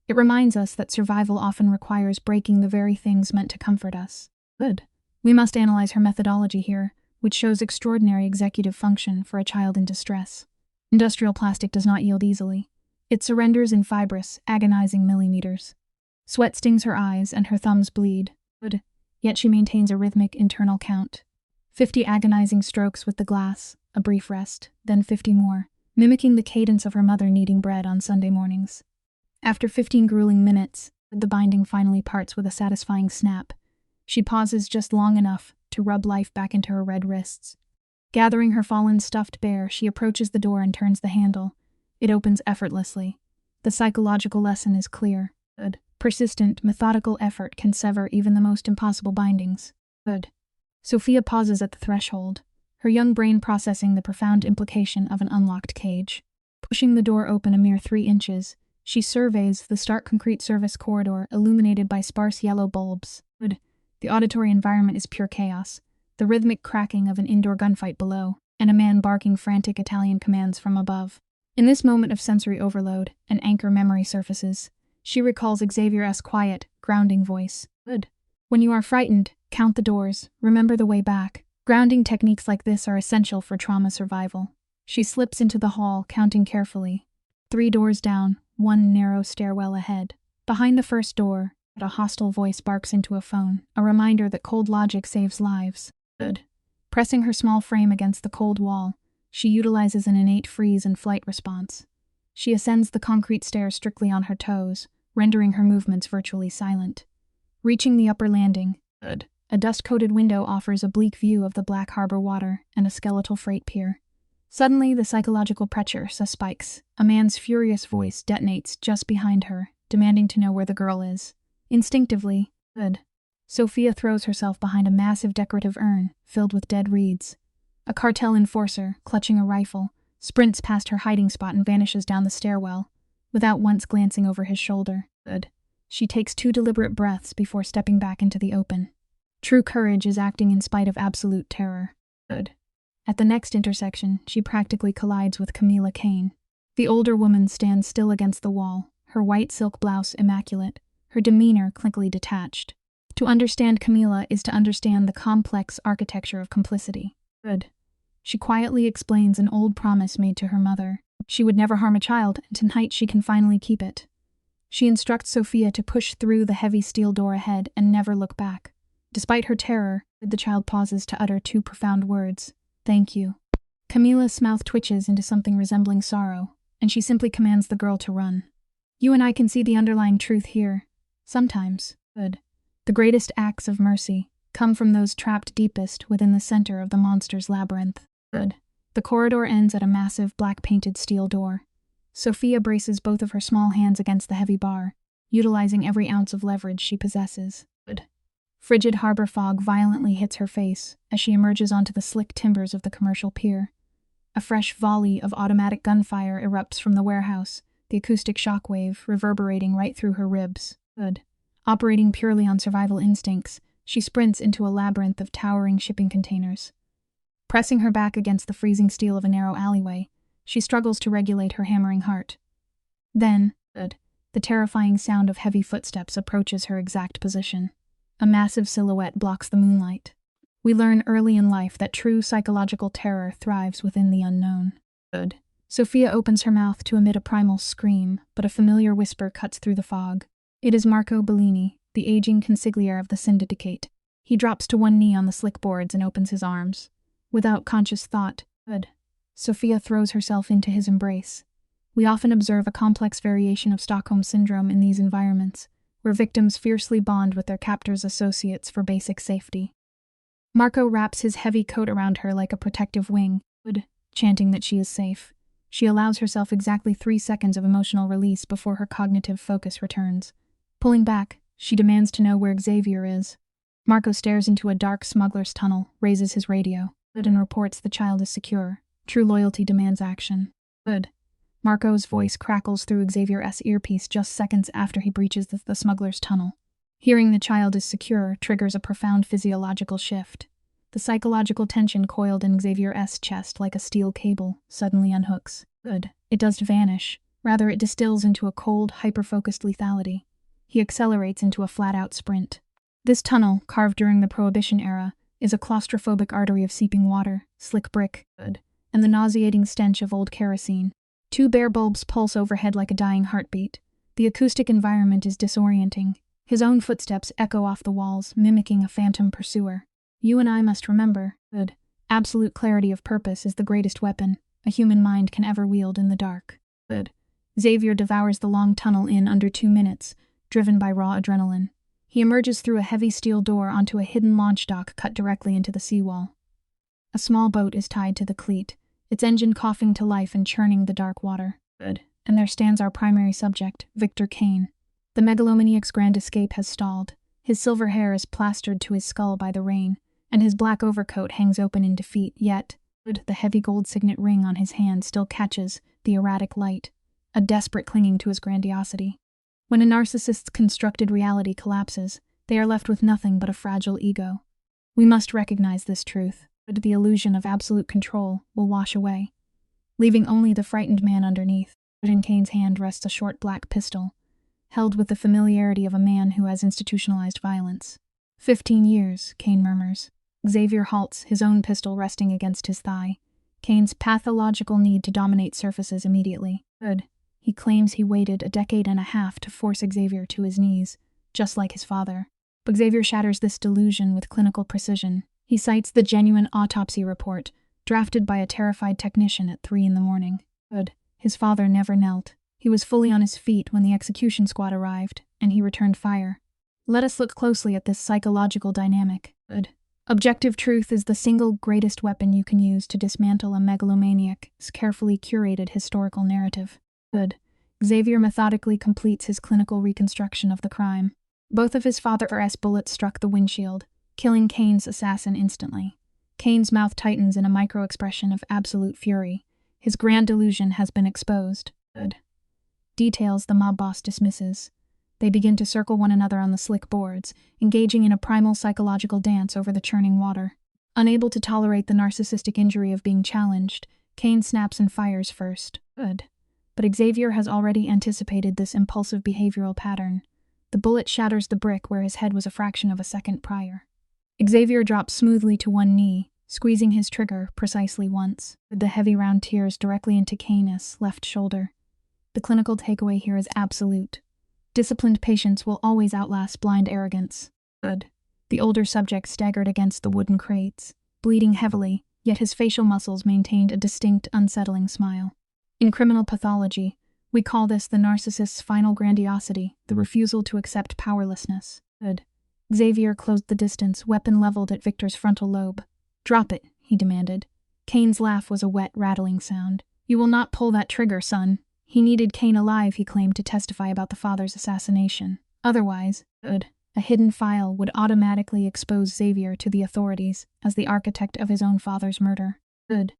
It reminds us that survival often requires breaking the very things meant to comfort us. Good. We must analyze her methodology here, which shows extraordinary executive function for a child in distress. Industrial plastic does not yield easily. It surrenders in fibrous, agonizing millimeters. Sweat stings her eyes and her thumbs bleed. Good. Yet she maintains a rhythmic internal count. 50 agonizing strokes with the glass, a brief rest, then 50 more, mimicking the cadence of her mother kneading bread on Sunday mornings. After 15 grueling minutes, the binding finally parts with a satisfying snap. She pauses just long enough to rub life back into her red wrists. Gathering her fallen stuffed bear, she approaches the door and turns the handle. It opens effortlessly. The psychological lesson is clear. Good. Persistent, methodical effort can sever even the most impossible bindings. Good. Sophia pauses at the threshold, her young brain processing the profound implication of an unlocked cage. Pushing the door open a mere 3 inches, she surveys the stark concrete service corridor illuminated by sparse yellow bulbs. Good. The auditory environment is pure chaos, the rhythmic cracking of an indoor gunfight below, and a man barking frantic Italian commands from above. In this moment of sensory overload, an anchor memory surfaces. She recalls Xavier's quiet, grounding voice. Good. When you are frightened, count the doors, remember the way back. Grounding techniques like this are essential for trauma survival. She slips into the hall, counting carefully. 3 doors down, one narrow stairwell ahead. Behind the first door, a hostile voice barks into a phone, a reminder that cold logic saves lives. Good. Pressing her small frame against the cold wall, she utilizes an innate freeze and flight response. She ascends the concrete stairs strictly on her toes, rendering her movements virtually silent. Reaching the upper landing, a dust-coated window offers a bleak view of the Black Harbor water and a skeletal freight pier. Suddenly, the psychological pressure spikes. A man's furious voice detonates just behind her, demanding to know where the girl is. Instinctively, Sophia throws herself behind a massive decorative urn filled with dead reeds. A cartel enforcer, clutching a rifle, sprints past her hiding spot and vanishes down the stairwell, without once glancing over his shoulder. She takes 2 deliberate breaths before stepping back into the open. True courage is acting in spite of absolute terror. At the next intersection, she practically collides with Camila Kane. The older woman stands still against the wall, her white silk blouse immaculate, her demeanor clinically detached. To understand Camila is to understand the complex architecture of complicity. She quietly explains an old promise made to her mother. She would never harm a child, and tonight she can finally keep it. She instructs Sophia to push through the heavy steel door ahead and never look back. Despite her terror, the child pauses to utter 2 profound words. Thank you. Camila's mouth twitches into something resembling sorrow, and she simply commands the girl to run. You and I can see the underlying truth here. Sometimes, the greatest acts of mercy come from those trapped deepest within the center of the monster's labyrinth. The corridor ends at a massive black-painted steel door. Sophia braces both of her small hands against the heavy bar, utilizing every ounce of leverage she possesses. Frigid harbor fog violently hits her face as she emerges onto the slick timbers of the commercial pier. A fresh volley of automatic gunfire erupts from the warehouse, the acoustic shockwave reverberating right through her ribs. Operating purely on survival instincts, she sprints into a labyrinth of towering shipping containers. Pressing her back against the freezing steel of a narrow alleyway, she struggles to regulate her hammering heart. Then, the terrifying sound of heavy footsteps approaches her exact position. A massive silhouette blocks the moonlight. We learn early in life that true psychological terror thrives within the unknown. Sophia opens her mouth to emit a primal scream, but a familiar whisper cuts through the fog. It is Marco Bellini, the aging consigliere of the syndicate. He drops to one knee on the slick boards and opens his arms. Without conscious thought, Sophia throws herself into his embrace. We often observe a complex variation of Stockholm Syndrome in these environments, where victims fiercely bond with their captors' associates for basic safety. Marco wraps his heavy coat around her like a protective wing, chanting that she is safe. She allows herself exactly 3 seconds of emotional release before her cognitive focus returns. Pulling back, she demands to know where Xavier is. Marco stares into a dark smuggler's tunnel, raises his radio, and reports the child is secure. True loyalty demands action. Marco's voice crackles through Xavier's earpiece just seconds after he breaches the smuggler's tunnel. Hearing the child is secure triggers a profound physiological shift. The psychological tension coiled in Xavier's chest like a steel cable suddenly unhooks. It doesn't vanish. Rather, it distills into a cold, hyper-focused lethality. He accelerates into a flat-out sprint. This tunnel, carved during the Prohibition era, is a claustrophobic artery of seeping water, slick brick, and the nauseating stench of old kerosene. 2 bare bulbs pulse overhead like a dying heartbeat. The acoustic environment is disorienting. His own footsteps echo off the walls, mimicking a phantom pursuer. You and I must remember, absolute clarity of purpose is the greatest weapon a human mind can ever wield in the dark. Xavier devours the long tunnel in under 2 minutes, driven by raw adrenaline. He emerges through a heavy steel door onto a hidden launch dock cut directly into the seawall. A small boat is tied to the cleat, its engine coughing to life and churning the dark water. And there stands our primary subject, Victor Kane. The megalomaniac's grand escape has stalled. His silver hair is plastered to his skull by the rain, and his black overcoat hangs open in defeat, yet the heavy gold signet ring on his hand still catches the erratic light, a desperate clinging to his grandiosity. When a narcissist's constructed reality collapses, they are left with nothing but a fragile ego. We must recognize this truth, but the illusion of absolute control will wash away, leaving only the frightened man underneath. In Kane's hand rests a short black pistol, held with the familiarity of a man who has institutionalized violence. 15 years, Kane murmurs. Xavier halts, his own pistol resting against his thigh. Kane's pathological need to dominate surfaces immediately. He claims he waited a decade and a half to force Xavier to his knees, just like his father. But Xavier shatters this delusion with clinical precision. He cites the genuine autopsy report, drafted by a terrified technician at 3 a.m. Good. His father never knelt. He was fully on his feet when the execution squad arrived, and he returned fire. Let us look closely at this psychological dynamic. Good. Objective truth is the single greatest weapon you can use to dismantle a megalomaniac's carefully curated historical narrative. Good. Xavier methodically completes his clinical reconstruction of the crime. Both of his father's bullets struck the windshield, killing Kane's assassin instantly. Kane's mouth tightens in a micro-expression of absolute fury. His grand delusion has been exposed. Good. Details the mob boss dismisses. They begin to circle one another on the slick boards, engaging in a primal psychological dance over the churning water. Unable to tolerate the narcissistic injury of being challenged, Kane snaps and fires first. Good. But Xavier has already anticipated this impulsive behavioral pattern. The bullet shatters the brick where his head was a fraction of a second prior. Xavier drops smoothly to one knee, squeezing his trigger precisely once, with the heavy round tears directly into Kane's left shoulder. The clinical takeaway here is absolute. Disciplined patience will always outlast blind arrogance. Good. The older subject staggered against the wooden crates, bleeding heavily, yet his facial muscles maintained a distinct, unsettling smile. In criminal pathology, we call this the narcissist's final grandiosity, the refusal to accept powerlessness. Good. Xavier closed the distance, weapon leveled at Victor's frontal lobe. "Drop it," he demanded. Kane's laugh was a wet, rattling sound. "You will not pull that trigger, son." He needed Kane alive, he claimed, to testify about the father's assassination. Otherwise, good. A hidden file would automatically expose Xavier to the authorities as the architect of his own father's murder. Good.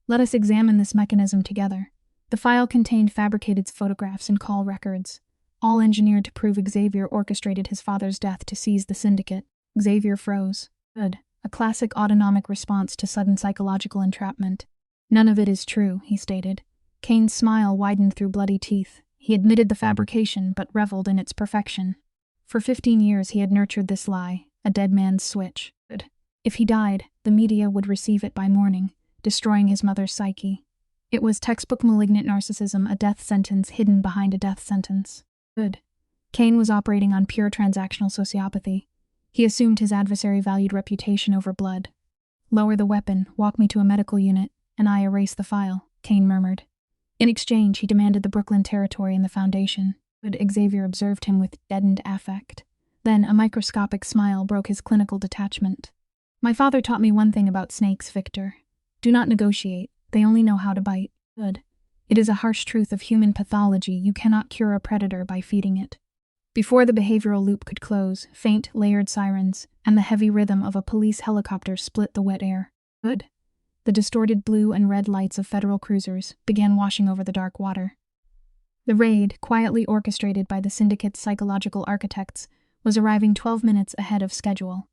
Let us examine this mechanism together. The file contained fabricated photographs and call records, all engineered to prove Xavier orchestrated his father's death to seize the syndicate. Xavier froze. Good. A classic autonomic response to sudden psychological entrapment. "None of it is true," he stated. Kane's smile widened through bloody teeth. He admitted the fabrication, but reveled in its perfection. For 15 years he had nurtured this lie, a dead man's switch. Good. If he died, the media would receive it by morning, destroying his mother's psyche. It was textbook malignant narcissism, a death sentence hidden behind a death sentence. Good. Kane was operating on pure transactional sociopathy. He assumed his adversary valued reputation over blood. "Lower the weapon, walk me to a medical unit, and I erase the file," Kane murmured. In exchange, he demanded the Brooklyn territory and the Foundation. But Xavier observed him with deadened affect. Then a microscopic smile broke his clinical detachment. "My father taught me one thing about snakes, Victor. Do not negotiate. They only know how to bite. Good. It is a harsh truth of human pathology. You cannot cure a predator by feeding it." Before the behavioral loop could close, faint, layered sirens and the heavy rhythm of a police helicopter split the wet air. Good. The distorted blue and red lights of federal cruisers began washing over the dark water. The raid, quietly orchestrated by the syndicate's psychological architects, was arriving 12 minutes ahead of schedule.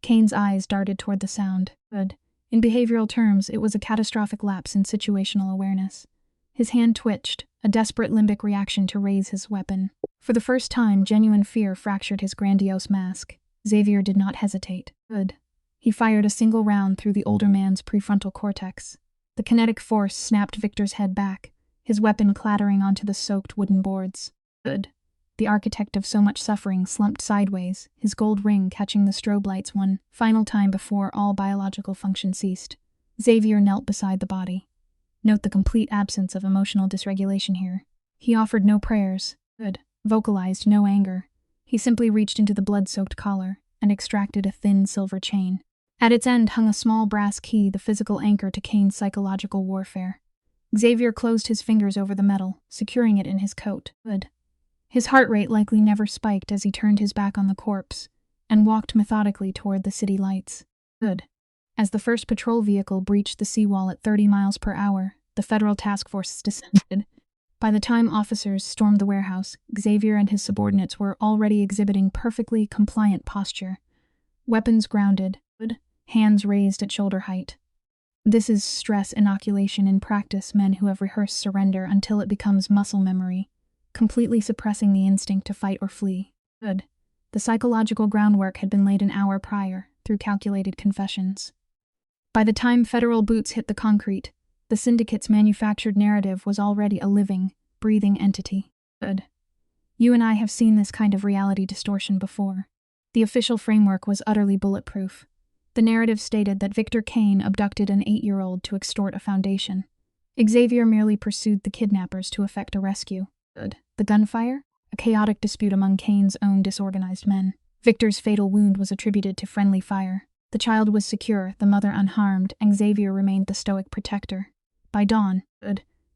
Kane's eyes darted toward the sound. Good. In behavioral terms, it was a catastrophic lapse in situational awareness. His hand twitched, a desperate limbic reaction to raise his weapon. For the first time, genuine fear fractured his grandiose mask. Xavier did not hesitate. Good. He fired a single round through the older man's prefrontal cortex. The kinetic force snapped Victor's head back, his weapon clattering onto the soaked wooden boards. Good. The architect of so much suffering slumped sideways, his gold ring catching the strobe lights one final time before all biological function ceased. Xavier knelt beside the body. Note the complete absence of emotional dysregulation here. He offered no prayers. Good. Vocalized no anger. He simply reached into the blood-soaked collar and extracted a thin silver chain. At its end hung a small brass key, the physical anchor to Kane's psychological warfare. Xavier closed his fingers over the metal, securing it in his coat. Good. His heart rate likely never spiked as he turned his back on the corpse and walked methodically toward the city lights. Good. As the first patrol vehicle breached the seawall at 30 miles per hour, the federal task force descended. By the time officers stormed the warehouse, Xavier and his subordinates were already exhibiting perfectly compliant posture. Weapons grounded, hands raised at shoulder height. This is stress inoculation in practice, men who have rehearsed surrender until it becomes muscle memory, completely suppressing the instinct to fight or flee. Good. The psychological groundwork had been laid an hour prior, through calculated confessions. By the time federal boots hit the concrete, the syndicate's manufactured narrative was already a living, breathing entity. Good. You and I have seen this kind of reality distortion before. The official framework was utterly bulletproof. The narrative stated that Victor Kane abducted an 8-year-old to extort a foundation. Xavier merely pursued the kidnappers to effect a rescue. Good. The gunfire? A chaotic dispute among Kane's own disorganized men. Victor's fatal wound was attributed to friendly fire. The child was secure, the mother unharmed, and Xavier remained the stoic protector. By dawn,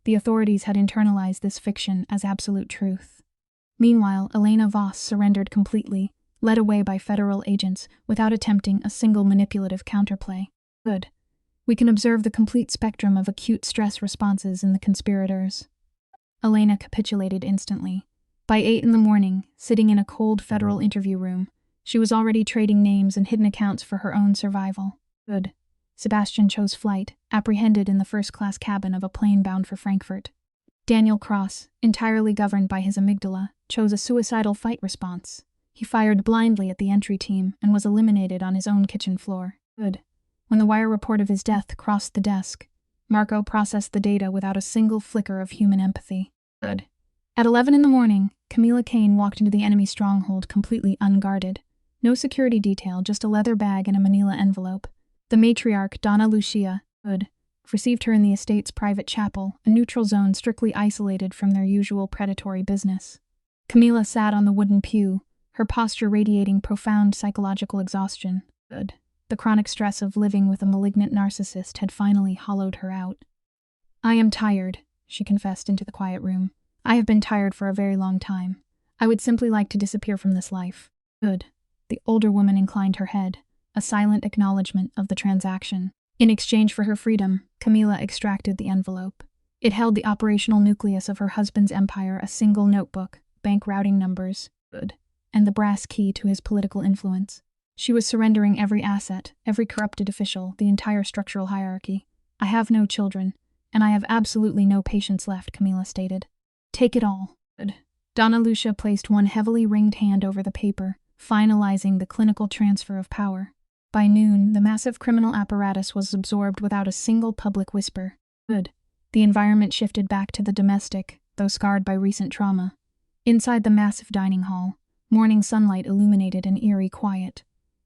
the authorities had internalized this fiction as absolute truth. Meanwhile, Elena Voss surrendered completely, led away by federal agents without attempting a single manipulative counterplay. Good. We can observe the complete spectrum of acute stress responses in the conspirators. Elena capitulated instantly. By 8 a.m, sitting in a cold federal interview room, she was already trading names and hidden accounts for her own survival. Good. Sebastian chose flight, apprehended in the first-class cabin of a plane bound for Frankfurt. Daniel Cross, entirely governed by his amygdala, chose a suicidal fight response. He fired blindly at the entry team and was eliminated on his own kitchen floor. Good. When the wire report of his death crossed the desk, Marco processed the data without a single flicker of human empathy. Good. At 11 a.m, Camila Kane walked into the enemy stronghold completely unguarded. No security detail, just a leather bag and a manila envelope. The matriarch, Donna Lucia, received her in the estate's private chapel, a neutral zone strictly isolated from their usual predatory business. Camila sat on the wooden pew, her posture radiating profound psychological exhaustion. The chronic stress of living with a malignant narcissist had finally hollowed her out. "I am tired," she confessed into the quiet room. "I have been tired for a very long time. I would simply like to disappear from this life." Good. The older woman inclined her head, a silent acknowledgement of the transaction. In exchange for her freedom, Camila extracted the envelope. It held the operational nucleus of her husband's empire, a single notebook, bank routing numbers, and the brass key to his political influence. She was surrendering every asset, every corrupted official, the entire structural hierarchy. "I have no children, and I have absolutely no patience left," Camila stated. "Take it all." Donna Lucia placed one heavily ringed hand over the paper, finalizing the clinical transfer of power. By noon, the massive criminal apparatus was absorbed without a single public whisper. The environment shifted back to the domestic, though scarred by recent trauma. Inside the massive dining hall, morning sunlight illuminated an eerie quiet.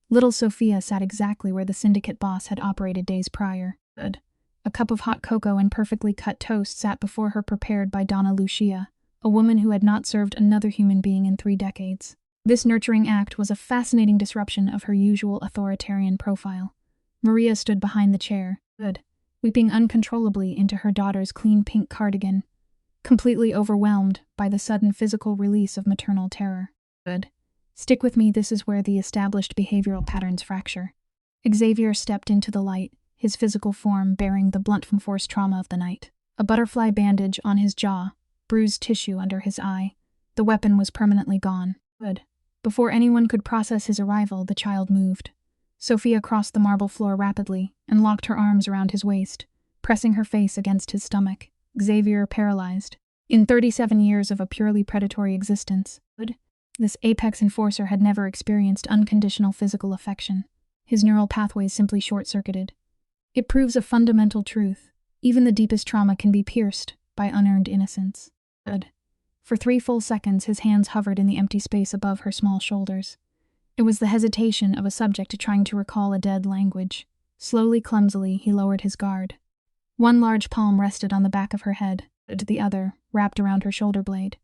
Little Sophia sat exactly where the syndicate boss had operated days prior. A cup of hot cocoa and perfectly cut toast sat before her, prepared by Donna Lucia, a woman who had not served another human being in 3 decades. This nurturing act was a fascinating disruption of her usual authoritarian profile. Maria stood behind the chair, weeping uncontrollably into her daughter's clean pink cardigan, completely overwhelmed by the sudden physical release of maternal terror. Stick with me, this is where the established behavioral patterns fracture. Xavier stepped into the light, his physical form bearing the blunt force trauma of the night. A butterfly bandage on his jaw, bruised tissue under his eye. The weapon was permanently gone. Before anyone could process his arrival, the child moved. Sophia crossed the marble floor rapidly and locked her arms around his waist, pressing her face against his stomach. Xavier paralyzed. In 37 years of a purely predatory existence, this apex enforcer had never experienced unconditional physical affection. His neural pathways simply short-circuited. It proves a fundamental truth. Even the deepest trauma can be pierced by unearned innocence. For 3 full seconds, his hands hovered in the empty space above her small shoulders. It was the hesitation of a subject trying to recall a dead language. Slowly, clumsily, he lowered his guard. One large palm rested on the back of her head, the other wrapped around her shoulder blade.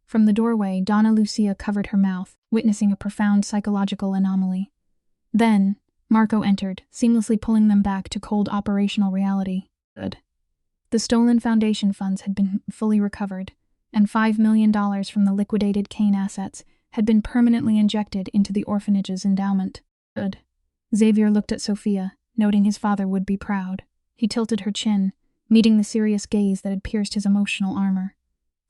From the doorway, Donna Lucia covered her mouth, witnessing a profound psychological anomaly. Then, Marco entered, seamlessly pulling them back to cold operational reality. The stolen foundation funds had been fully recovered, and $5 million from the liquidated Kane assets had been permanently injected into the orphanage's endowment. Xavier looked at Sophia, noting his father would be proud. He tilted her chin, meeting the serious gaze that had pierced his emotional armor.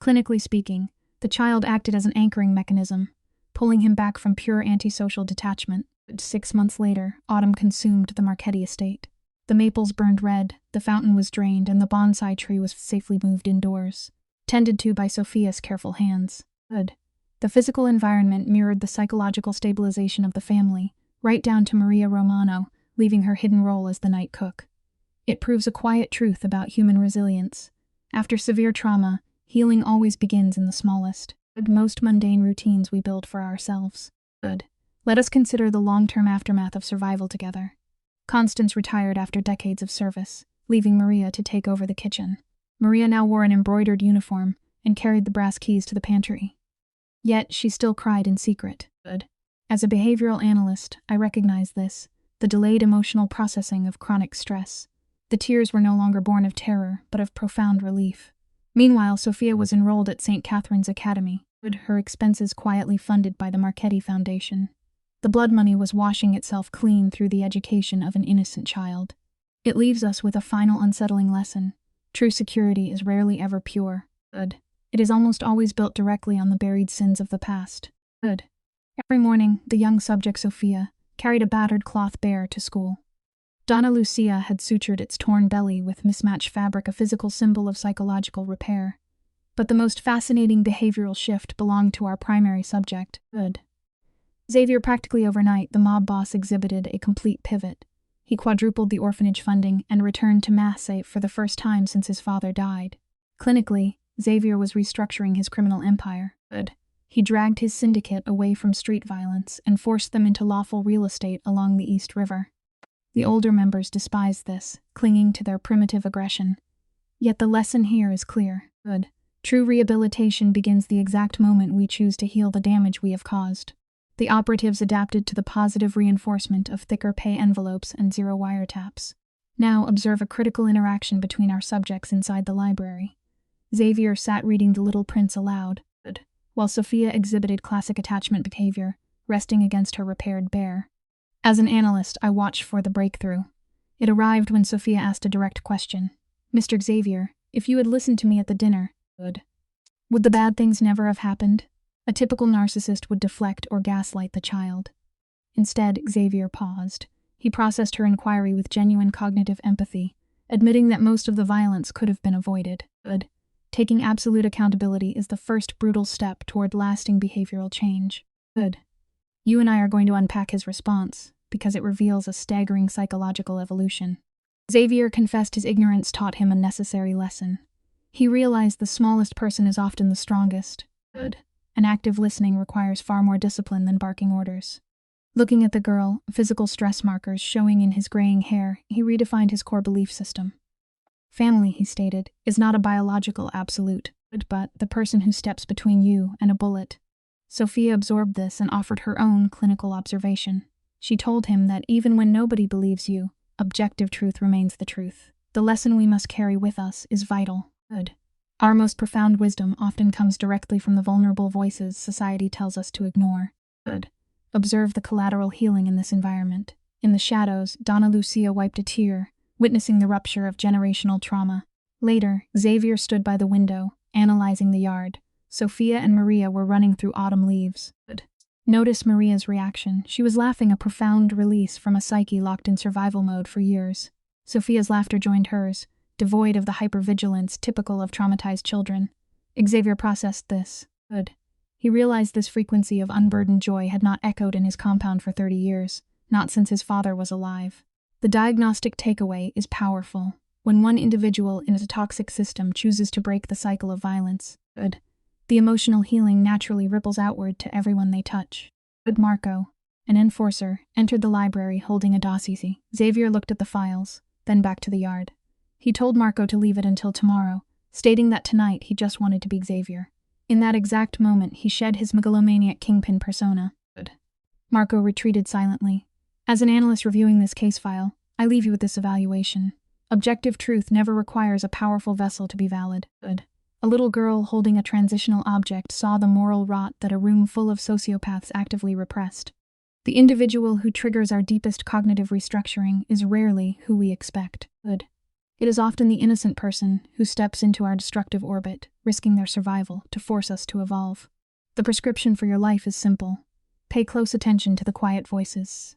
Clinically speaking, the child acted as an anchoring mechanism, pulling him back from pure antisocial detachment. 6 months later, autumn consumed the Marchetti estate. The maples burned red, the fountain was drained, and the bonsai tree was safely moved indoors, tended to by Sophia's careful hands. The physical environment mirrored the psychological stabilization of the family, right down to Maria Romano, leaving her hidden role as the night cook. It proves a quiet truth about human resilience. After severe trauma, Healing always begins in the smallest, most mundane routines we build for ourselves. Good. Let us consider the long-term aftermath of survival together. Constance retired after decades of service, leaving Maria to take over the kitchen. Maria now wore an embroidered uniform and carried the brass keys to the pantry. Yet she still cried in secret. Good. As a behavioral analyst, I recognize this, the delayed emotional processing of chronic stress. The tears were no longer born of terror, but of profound relief. Meanwhile, Sophia was enrolled at St. Catherine's Academy, her expenses quietly funded by the Marchetti Foundation. The blood money was washing itself clean through the education of an innocent child. It leaves us with a final unsettling lesson. True security is rarely ever pure. Good. It is almost always built directly on the buried sins of the past. Good. Every morning, the young subject Sophia carried a battered cloth bear to school. Donna Lucia had sutured its torn belly with mismatched fabric, a physical symbol of psychological repair. But the most fascinating behavioral shift belonged to our primary subject, Good. Xavier. Practically overnight, the mob boss exhibited a complete pivot. He quadrupled the orphanage funding and returned to Mafia for the first time since his father died. Clinically, Xavier was restructuring his criminal empire. Good. He dragged his syndicate away from street violence and forced them into lawful real estate along the East River. The older members despised this, clinging to their primitive aggression. Yet the lesson here is clear. Good. True rehabilitation begins the exact moment we choose to heal the damage we have caused. The operatives adapted to the positive reinforcement of thicker pay envelopes and zero wiretaps. Now observe a critical interaction between our subjects inside the library. Xavier sat reading The Little Prince aloud, while Sophia exhibited classic attachment behavior, resting against her repaired bear. As an analyst, I watched for the breakthrough. It arrived when Sophia asked a direct question. Mr. Xavier, if you had listened to me at the dinner, would the bad things never have happened? A typical narcissist would deflect or gaslight the child. Instead, Xavier paused. He processed her inquiry with genuine cognitive empathy, admitting that most of the violence could have been avoided. Taking absolute accountability is the first brutal step toward lasting behavioral change. You and I are going to unpack his response, because it reveals a staggering psychological evolution. Xavier confessed his ignorance taught him a necessary lesson. He realized the smallest person is often the strongest. And active listening requires far more discipline than barking orders. Looking at the girl, physical stress markers showing in his graying hair, he redefined his core belief system. Family, he stated, is not a biological absolute, but the person who steps between you and a bullet. Sophia absorbed this and offered her own clinical observation. She told him that even when nobody believes you, objective truth remains the truth. The lesson we must carry with us is vital. Our most profound wisdom often comes directly from the vulnerable voices society tells us to ignore. Observe the collateral healing in this environment. In the shadows, Donna Lucia wiped a tear, witnessing the rupture of generational trauma. Later, Xavier stood by the window, analyzing the yard. Sophia and Maria were running through autumn leaves. Notice Maria's reaction. She was laughing, a profound release from a psyche locked in survival mode for years. Sophia's laughter joined hers, devoid of the hypervigilance typical of traumatized children. Xavier processed this. He realized this frequency of unburdened joy had not echoed in his compound for 30 years, not since his father was alive. The diagnostic takeaway is powerful. When one individual in a toxic system chooses to break the cycle of violence, the emotional healing naturally ripples outward to everyone they touch. Marco, an enforcer, entered the library holding a dossier. Xavier looked at the files, then back to the yard. He told Marco to leave it until tomorrow, stating that tonight he just wanted to be Xavier. In that exact moment, he shed his megalomaniac kingpin persona. Marco retreated silently. As an analyst reviewing this case file, I leave you with this evaluation. Objective truth never requires a powerful vessel to be valid. A little girl holding a transitional object saw the moral rot that a room full of sociopaths actively repressed. The individual who triggers our deepest cognitive restructuring is rarely who we expect. It is often the innocent person who steps into our destructive orbit, risking their survival to force us to evolve. The prescription for your life is simple. Pay close attention to the quiet voices.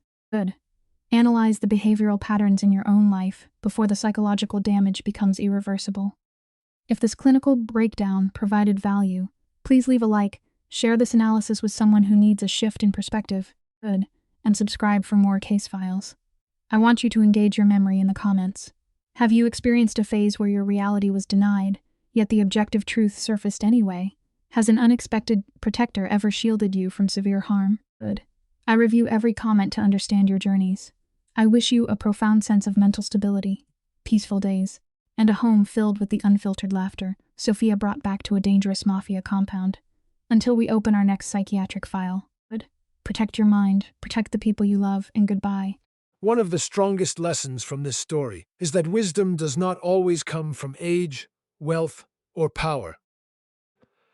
Analyze the behavioral patterns in your own life before the psychological damage becomes irreversible. If this clinical breakdown provided value, please leave a like, share this analysis with someone who needs a shift in perspective, and subscribe for more case files. I want you to engage your memory in the comments. Have you experienced a phase where your reality was denied, Yet the objective truth surfaced anyway. Has an unexpected protector ever shielded you from severe harm? Good. I review every comment to understand your journeys. I wish you a profound sense of mental stability, peaceful days, and a home filled with the unfiltered laughter Sophia brought back to a dangerous Mafia compound. Until we open our next psychiatric file. Good. Protect your mind, protect the people you love, and goodbye. One of the strongest lessons from this story is that wisdom does not always come from age, wealth, or power.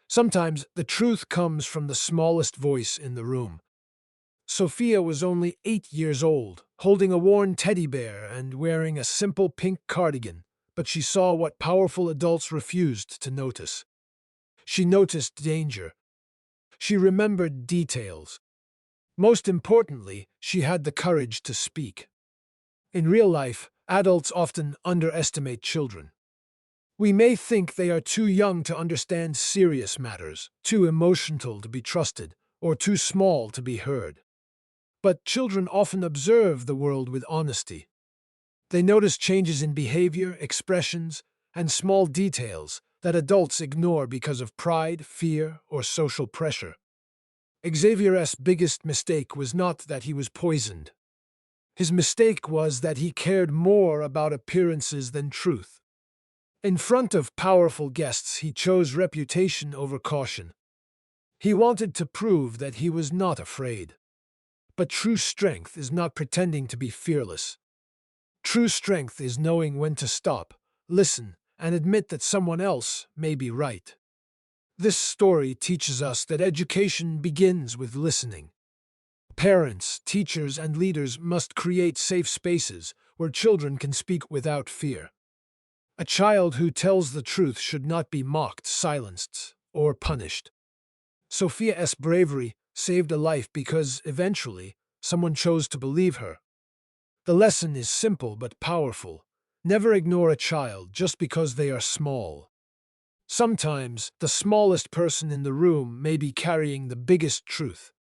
Sometimes the truth comes from the smallest voice in the room. Sophia was only 8 years old, holding a worn teddy bear and wearing a simple pink cardigan, but she saw what powerful adults refused to notice. She noticed danger. She remembered details. Most importantly, she had the courage to speak. In real life, adults often underestimate children. We may think they are too young to understand serious matters, too emotional to be trusted, or too small to be heard. But children often observe the world with honesty. They notice changes in behavior, expressions, and small details that adults ignore because of pride, fear, or social pressure. Xavier's biggest mistake was not that he was poisoned. His mistake was that he cared more about appearances than truth. In front of powerful guests, he chose reputation over caution. He wanted to prove that he was not afraid. But true strength is not pretending to be fearless. True strength is knowing when to stop, listen, and admit that someone else may be right. This story teaches us that education begins with listening. Parents, teachers, and leaders must create safe spaces where children can speak without fear. A child who tells the truth should not be mocked, silenced, or punished. Sophia's bravery saved a life because, eventually, someone chose to believe her. The lesson is simple but powerful. Never ignore a child just because they are small. Sometimes, the smallest person in the room may be carrying the biggest truth.